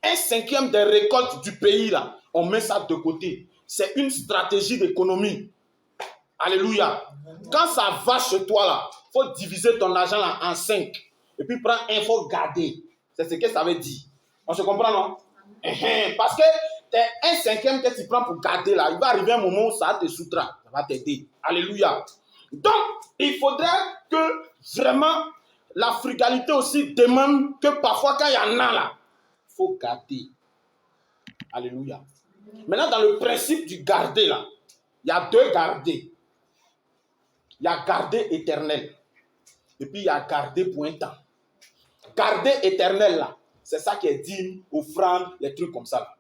1/5 des récoltes du pays, là, on met ça de côté. C'est une stratégie d'économie. Alléluia. Quand ça va chez toi, là, il faut diviser ton argent là, en 5. Et puis prendre il faut garder. C'est ce que ça veut dire. On se comprend, non? Parce que tes 1/5 que tu prends pour garder là, il va arriver un moment où ça te soutra. Ça va t'aider. Alléluia. Donc, il faudrait que vraiment la frugalité aussi demande que parfois quand il y en a là, il faut garder. Alléluia. Maintenant, dans le principe du garder là, il y a 2 gardés. Il y a garder éternel. Et puis il y a garder pour un temps. Garder éternel là, c'est ça qui est dîme, offrande, les trucs comme ça là.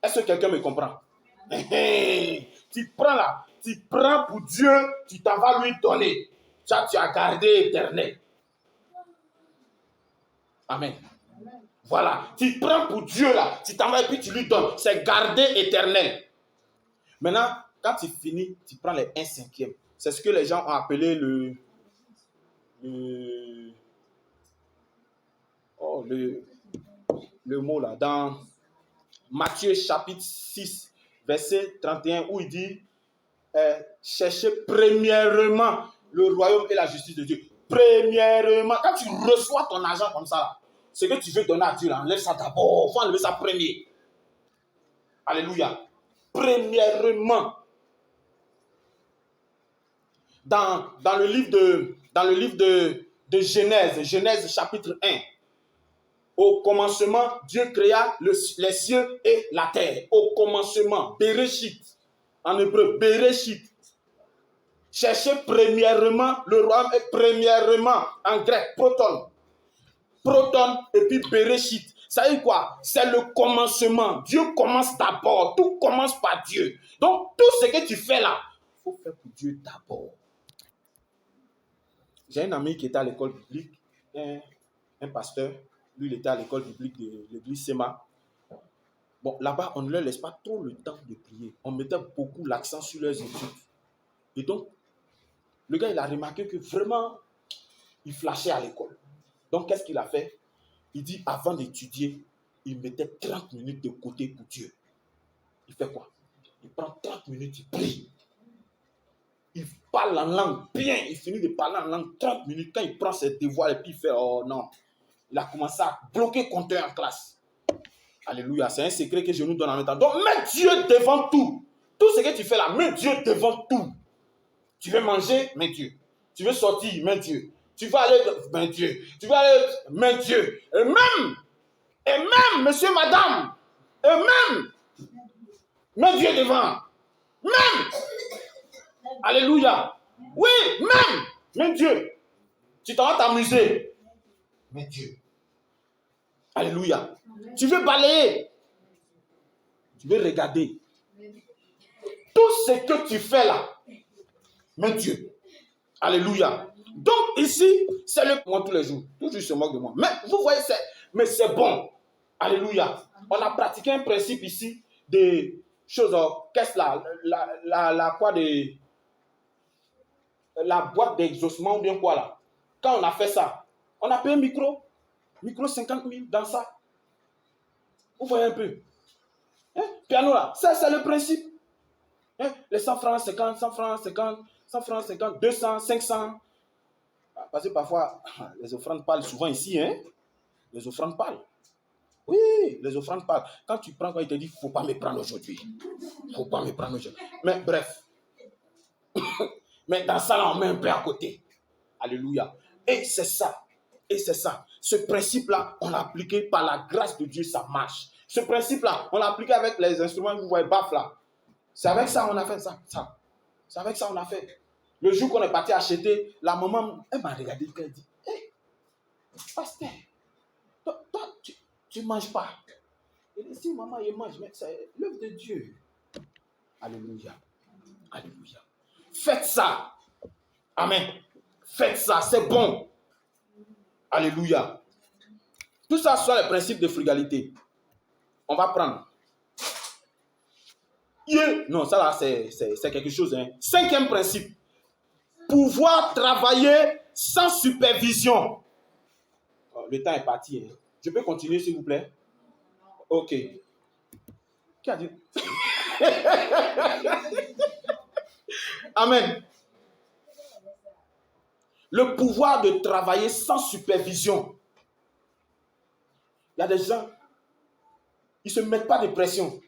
Est-ce que quelqu'un me comprend? Tu prends là, tu prends pour Dieu, tu t'en vas lui donner. Ça, tu as gardé éternel. Amen. Voilà, tu prends pour Dieu là, tu t'en vas et puis tu lui donnes. C'est garder éternel. Maintenant, quand tu finis, tu prends les 1/5. C'est ce que les gens ont appelé le mot là, dans Matthieu chapitre 6, verset 31, où il dit cherchez premièrement le royaume et la justice de Dieu. Premièrement, quand tu reçois ton argent comme ça, là, ce que tu veux donner à Dieu, là, enlève ça d'abord. Il faut enlever ça premier. Alléluia. Premièrement, dans le livre de Genèse, Genèse chapitre 1, au commencement, Dieu créa les cieux et la terre. Au commencement, Bereshit, en hébreu, Bereshit. Cherchez premièrement le royaume et premièrement, en grec, proton. Proton et puis Bereshit. Ça veut dire quoi? C'est le commencement. Dieu commence d'abord. Tout commence par Dieu. Donc, tout ce que tu fais là, il faut faire pour Dieu d'abord. J'ai un ami qui était à l'école biblique, un pasteur. Lui, il était à l'école biblique de l'église Sema. Bon, là-bas, on ne leur laisse pas trop le temps de prier. On mettait beaucoup l'accent sur leurs études. Et donc, le gars, il a remarqué que vraiment, il flashait à l'école. Donc, qu'est-ce qu'il a fait? Il dit, avant d'étudier, il mettait 30 minutes de côté pour Dieu. Il fait quoi? Il prend 30 minutes, il prie. Il parle en langue bien. Il finit de parler en langue 30 minutes. Quand il prend ses devoirs et puis il fait, oh non. Il a commencé à bloquer compteur en classe. Alléluia. C'est un secret que je nous donne en même temps. Donc, mets Dieu devant tout. Tout ce que tu fais là, mets Dieu devant tout. Tu veux manger, mets Dieu. Tu veux sortir, mets Dieu. Tu vas aller, mets Dieu. Tu vas aller, mets Dieu. Et même, monsieur, madame, et même, mets Dieu devant. Même. Alléluia. Oui, même Dieu. Tu t'en vas t'amuser. Mais Dieu. Alléluia. Tu veux balayer. Tu veux regarder. Tout ce que tu fais là, mais Dieu. Alléluia. Donc ici, c'est le moi tous les jours. Toujours se moque de moi. Mais vous voyez, c'est bon. Alléluia. On a pratiqué un principe ici de choses. Qu'est-ce là? La quoi de la boîte d'exaucement ou bien quoi là? Quand on a fait ça, on a payé un micro 50 000 dans ça. Vous voyez un peu. Hein? Piano là, ça c'est le principe. Hein? Les 100 francs, 50, 100 francs, 50, 100 francs, 50, 200, 500. Parce que parfois, les offrandes parlent souvent ici. Hein? Les offrandes parlent. Oui, les offrandes parlent. Quand tu prends, il te dit, il ne faut pas me prendre aujourd'hui. Il ne faut pas me prendre aujourd'hui. Mais bref. Mais dans ça, là, on met un peu à côté. Alléluia. Et c'est ça. Et c'est ça. Ce principe-là, on l'a appliqué par la grâce de Dieu, ça marche. Ce principe-là, on l'a appliqué avec les instruments que vous voyez, baf là. C'est avec ça qu'on a fait ça. C'est avec ça qu'on a fait. Le jour qu'on est parti acheter, la maman, elle m'a regardé, elle dit, hey, pasteur, toi tu ne manges pas. Elle dit, si maman, elle mange, mais c'est l'œuvre de Dieu. Alléluia. Alléluia. Faites ça. Amen. Faites ça, c'est bon. Alléluia. Tout ça sont les principes de frugalité. On va prendre. Non, ça là, c'est quelque chose. Hein. 5e principe. Pouvoir travailler sans supervision. Oh, le temps est parti. Hein. Je peux continuer, s'il vous plaît? Ok. Qui a dit? Amen. Le pouvoir de travailler sans supervision. Il y a des gens, ils ne se mettent pas de pression.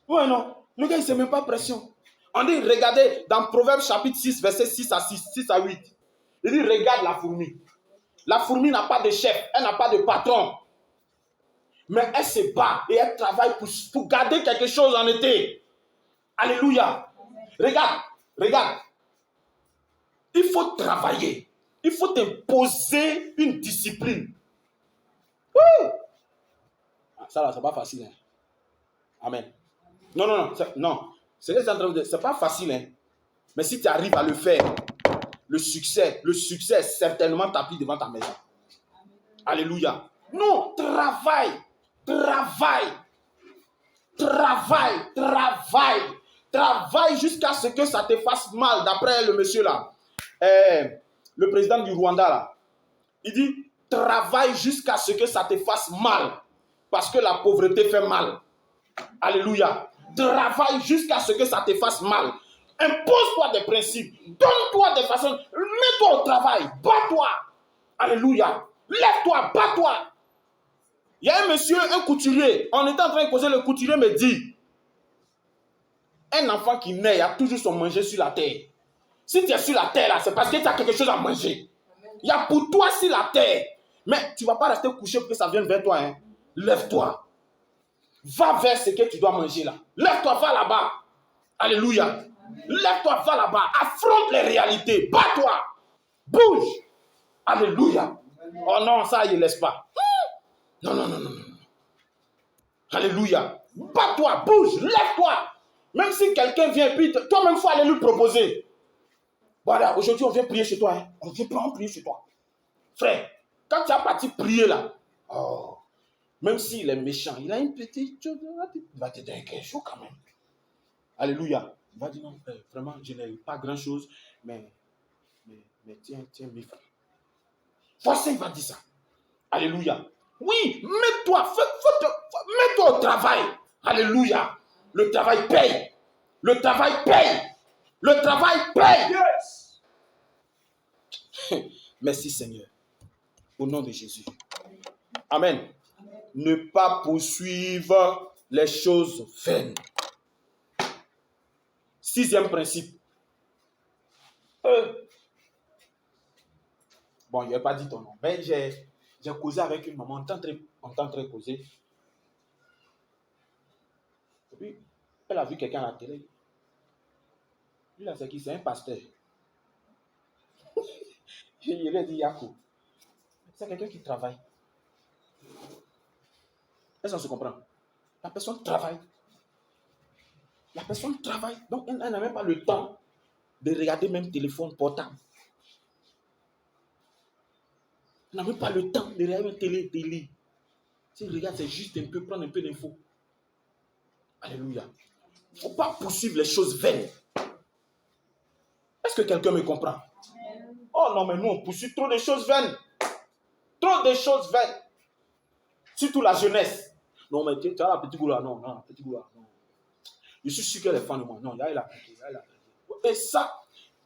Oui, non. Le gars, il ne se met pas de pression. On dit, regardez, dans Proverbes chapitre 6, verset 6 à 8. Il dit, regarde la fourmi. La fourmi n'a pas de chef, elle n'a pas de patron. Mais elle se bat et elle travaille pour garder quelque chose en été. Alléluia. Regarde. Il faut travailler. Il faut t'imposer une discipline. Oui. Ça là, c'est pas facile. Hein. Amen. Non. Ce que c'est en train de dire, c'est pas facile. Hein. Mais si tu arrives à le faire, le succès est certainement tapis devant ta maison. Alléluia. Non, travaille jusqu'à ce que ça te fasse mal, d'après le monsieur là. Le président du Rwanda là. Il dit, travaille jusqu'à ce que ça te fasse mal. Parce que la pauvreté fait mal. Alléluia. Travaille jusqu'à ce que ça te fasse mal. Impose-toi des principes. Donne-toi des façons. Mets-toi au travail. Bats-toi. Alléluia. Lève-toi, bats-toi. Il y a un monsieur, un couturier. On était en train de causer, le couturier me dit, un enfant qui naît, il a toujours son manger sur la terre. Si tu es sur la terre, là, c'est parce que tu as quelque chose à manger. Il y a pour toi sur la terre. Mais tu ne vas pas rester couché pour que ça vienne vers toi. Hein. Lève-toi. Va vers ce que tu dois manger là. Lève-toi, va là-bas. Alléluia. Lève-toi, va là-bas. Affronte les réalités. Bats-toi. Bouge. Alléluia. Oh non, ça, il ne laisse pas. Non, non, non, non. Alléluia. Bats-toi, bouge, lève-toi. Même si quelqu'un vient, puis toi-même, il faut aller lui proposer. Voilà, aujourd'hui, on vient prier chez toi. Hein. On vient prier chez toi. Frère, quand tu as parti prier là, oh, même s'il est méchant, il a une petite chose, il va te donner quelque chose quand même. Alléluia. Il va dire non, vraiment, je n'ai pas grand-chose, mais tiens, 1000 francs. Forcément, il va dire ça. Alléluia. Oui, mets-toi, mets-toi au travail. Alléluia. Le travail paye. Le travail paye. Le travail paye. Yes. Merci Seigneur. Au nom de Jésus. Amen. Ne pas poursuivre les choses vaines. 6e principe. Bon, il n'a pas dit ton nom. Mais j'ai causé avec une maman. On est en train de causer. Et puis, elle a vu quelqu'un à la télé. Lui, là, c'est qui? C'est un pasteur. Je lui ai dit, Yako. C'est quelqu'un qui travaille. Est-ce qu'on se comprend? La personne travaille. La personne travaille. Donc, elle n'a même pas le temps de regarder même téléphone portable. Elle n'a même pas le temps de regarder télé. Si elle regarde, c'est juste un peu, prendre un peu d'infos. Alléluia. Il ne faut pas poursuivre les choses vaines. Est-ce que quelqu'un me comprend? Oh non, mais nous, on poursuit trop de choses vaines. Trop de choses vaines. Surtout la jeunesse. Non, mais tu as la petite goula. Non, petite goula. Non. Je suis sûr qu'elle est fan de moi. Non, il y a la petite. Et ça,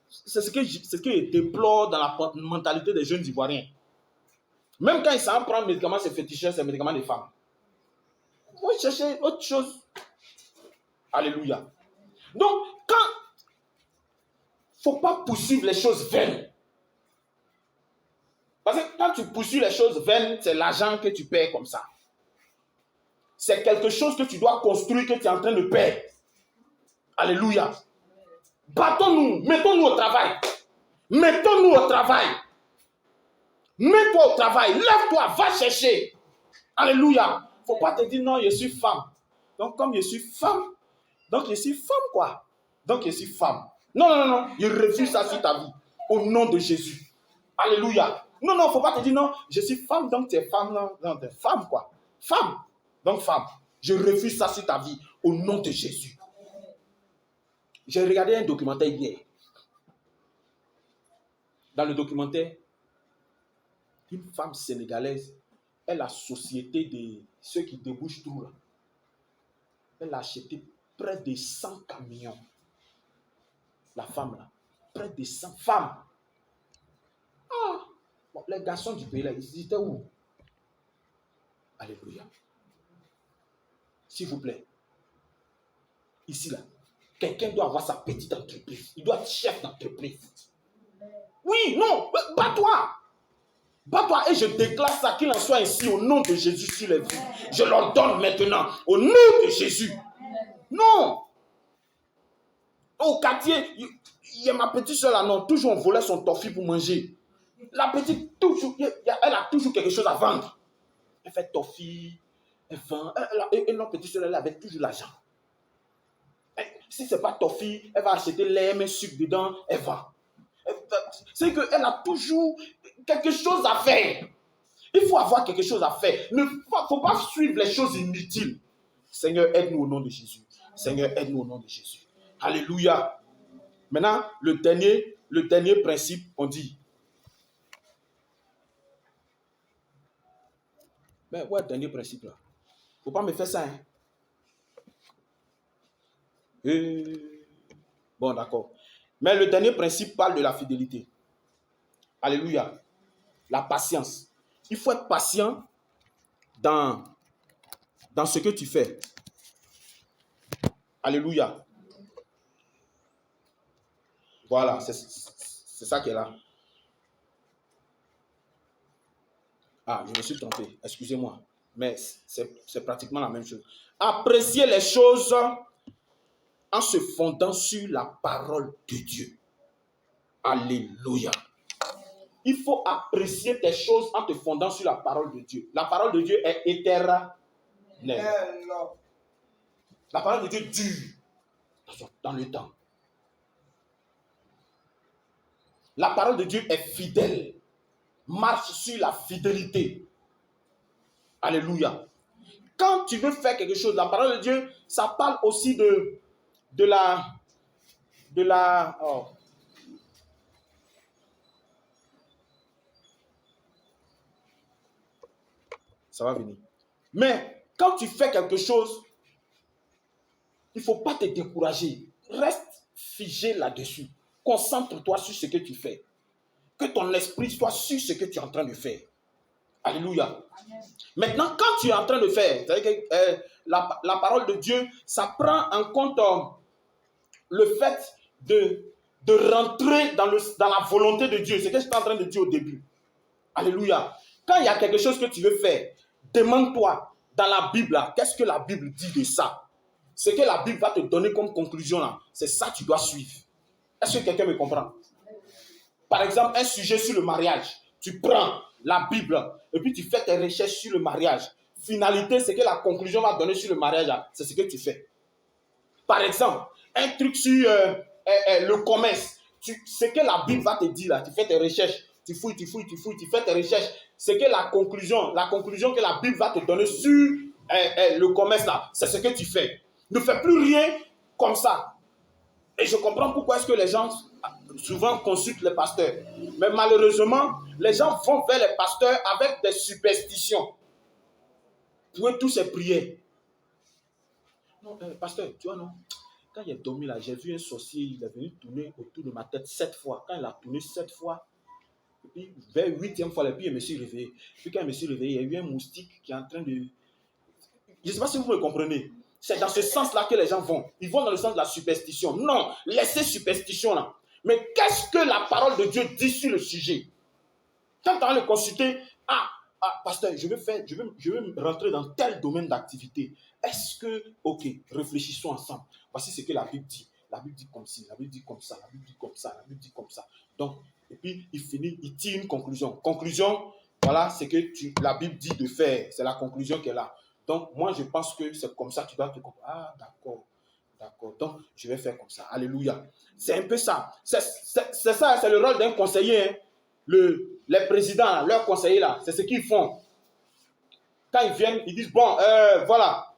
c'est ce que je déplore dans la mentalité des jeunes Ivoiriens. Même quand ils savent prendre médicaments, c'est féticheur, c'est médicaments des femmes. Il faut chercher autre chose. Alléluia. Donc, il ne faut pas poursuivre les choses vaines. Parce que quand tu poursuis les choses vaines, c'est l'argent que tu perds comme ça. C'est quelque chose que tu dois construire, que tu es en train de perdre. Alléluia. Battons-nous, mettons-nous au travail. Mettons-nous au travail. Mets-toi au travail, lève-toi, va chercher. Alléluia. Il ne faut pas te dire non, je suis femme. Donc, comme je suis femme, donc je suis femme quoi. Donc, je suis femme. Non. Je refuse ça sur ta vie. Au nom de Jésus. Alléluia. Non, il ne faut pas te dire non, je suis femme, donc tu es femme. Non, tu es femme quoi. Femme. Donc, femme. Je refuse ça sur ta vie. Au nom de Jésus. J'ai regardé un documentaire hier. Dans le documentaire, une femme sénégalaise est la société de ceux qui débouchent tout là. Elle a acheté près de 100 camions. La femme là. Près de 100 femmes. Ah, bon, les garçons du pays là, ils étaient où? Alléluia. S'il vous plaît. Ici là. Quelqu'un doit avoir sa petite entreprise. Il doit être chef d'entreprise. Oui, non, bats-toi. Bats-toi et je déclare ça, qu'il en soit ainsi au nom de Jésus sur les vies. Je l'ordonne maintenant au nom de Jésus. Non. Au quartier, il y a ma petite soeur là, non, toujours on volait son toffee pour manger. La petite, toujours, elle a toujours quelque chose à vendre. Elle fait toffee, elle vend. Et notre petite soeur, elle avait toujours l'argent. Si ce n'est pas toffee, elle va acheter lait, mais sucre dedans, elle vend. C'est qu'elle a toujours quelque chose à faire. Il faut avoir quelque chose à faire. Il ne faut pas suivre les choses inutiles. Seigneur, aide-nous au nom de Jésus. Seigneur, aide-nous au nom de Jésus. Alléluia. Maintenant, le dernier principe, on dit. Mais ouais, le dernier principe là. Il ne faut pas me faire ça. Hein? Bon, d'accord. Mais le dernier principe parle de la fidélité. Alléluia. La patience. Il faut être patient dans ce que tu fais. Alléluia. Voilà, c'est ça qui est là. Ah, je me suis trompé. Excusez-moi. Mais c'est pratiquement la même chose. Apprécier les choses en se fondant sur la parole de Dieu. Alléluia. Il faut apprécier tes choses en te fondant sur la parole de Dieu. La parole de Dieu est éternelle. La parole de Dieu dure dans le temps. La parole de Dieu est fidèle. Marche sur la fidélité. Alléluia. Quand tu veux faire quelque chose, la parole de Dieu, ça parle aussi de la ça va venir. Mais quand tu fais quelque chose, il ne faut pas te décourager. Reste figé là-dessus. Concentre-toi sur ce que tu fais. Que ton esprit soit sur ce que tu es en train de faire. Alléluia. Amen. Maintenant, quand tu es en train de faire, c'est-à-dire que la parole de Dieu, ça prend en compte le fait de rentrer dans la volonté de Dieu. C'est ce que j'étais en train de dire au début. Alléluia. Quand il y a quelque chose que tu veux faire, demande-toi dans la Bible, qu'est-ce que la Bible dit de ça? Ce que la Bible va te donner comme conclusion, là, c'est ça que tu dois suivre. Est-ce que quelqu'un me comprend? Par exemple, un sujet sur le mariage. Tu prends la Bible et puis tu fais tes recherches sur le mariage. Finalité, c'est que la conclusion va donner sur le mariage, c'est ce que tu fais. Par exemple, un truc sur le commerce. Ce que la Bible va te dire, là, tu fais tes recherches. Tu fouilles, tu fais tes recherches. C'est que la conclusion que la Bible va te donner sur le commerce, là, c'est ce que tu fais. Ne fais plus rien comme ça. Et je comprends pourquoi est-ce que les gens souvent consultent les pasteurs. Mais malheureusement, les gens vont vers les pasteurs avec des superstitions. Pour eux, tout c'est prière. Non, pasteur, tu vois, non? Quand il est dormi là, j'ai vu un sorcier, il est venu tourner autour de ma tête 7 fois. Quand il a tourné 7 fois, et puis vers 8e fois, et puis je me suis réveillé. Puis quand je me suis réveillé, il y a eu un moustique qui est en train de... Je ne sais pas si vous me comprenez. C'est dans ce sens-là que les gens vont. Ils vont dans le sens de la superstition. Non, laissez superstition là. Mais qu'est-ce que la parole de Dieu dit sur le sujet? Quand tu vas le consulter, pasteur, je veux rentrer dans tel domaine d'activité. Est-ce que, ok, réfléchissons ensemble. Voici ce que la Bible dit. La Bible dit comme ci, la Bible dit comme ça, la Bible dit comme ça, la Bible dit comme ça. Donc, et puis il tire une conclusion. Conclusion, voilà, c'est que la Bible dit de faire. C'est la conclusion qu'elle a. Donc, moi, je pense que c'est comme ça que tu dois te comprendre. Ah, d'accord. D'accord. Donc, je vais faire comme ça. Alléluia. C'est un peu ça. C'est ça, c'est le rôle d'un conseiller. Hein. Les présidents, leurs conseillers là, c'est ce qu'ils font. Quand ils viennent, ils disent, bon, voilà.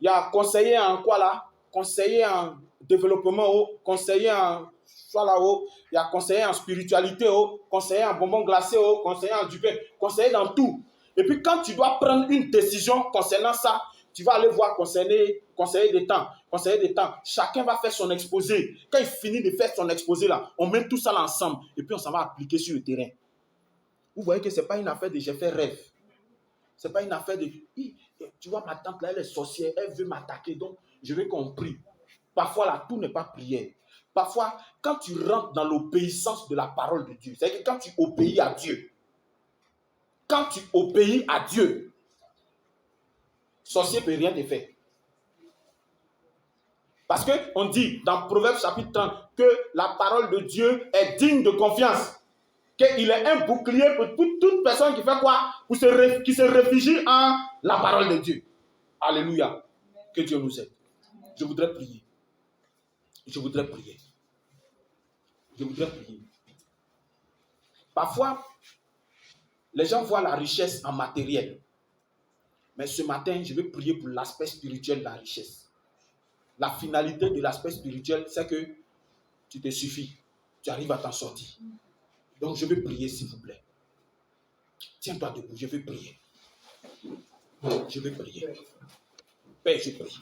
Il y a conseiller en quoi là? Conseiller en développement, conseiller en soit là-haut. Il y a conseiller en spiritualité, conseiller en bonbons glacés, conseiller en du pain, conseiller dans tout. Et puis quand tu dois prendre une décision concernant ça, tu vas aller voir conseiller des temps. Chacun va faire son exposé. Quand il finit de faire son exposé là, on met tout ça là ensemble et puis on s'en va appliquer sur le terrain. Vous voyez que ce n'est pas une affaire de j'ai fait rêve. Ce n'est pas une affaire de tu vois ma tante là, elle est sorcière, elle veut m'attaquer, donc je vais qu'on prie. Parfois là, tout n'est pas prière. Parfois, quand tu rentres dans l'obéissance de la parole de Dieu, c'est-à-dire que quand tu obéis à Dieu, sorcier ne peut rien te faire. Parce qu'on dit dans Proverbes chapitre 30 que la parole de Dieu est digne de confiance. Qu'il est un bouclier pour toute personne qui fait quoi? Qui se réfugie en la parole de Dieu. Alléluia. Que Dieu nous aide. Je voudrais prier. Parfois, les gens voient la richesse en matériel. Mais ce matin, je vais prier pour l'aspect spirituel de la richesse. La finalité de l'aspect spirituel, c'est que tu te suffis. Tu arrives à t'en sortir. Donc, je vais prier, s'il vous plaît. Tiens-toi debout, je vais prier. Père, je prie.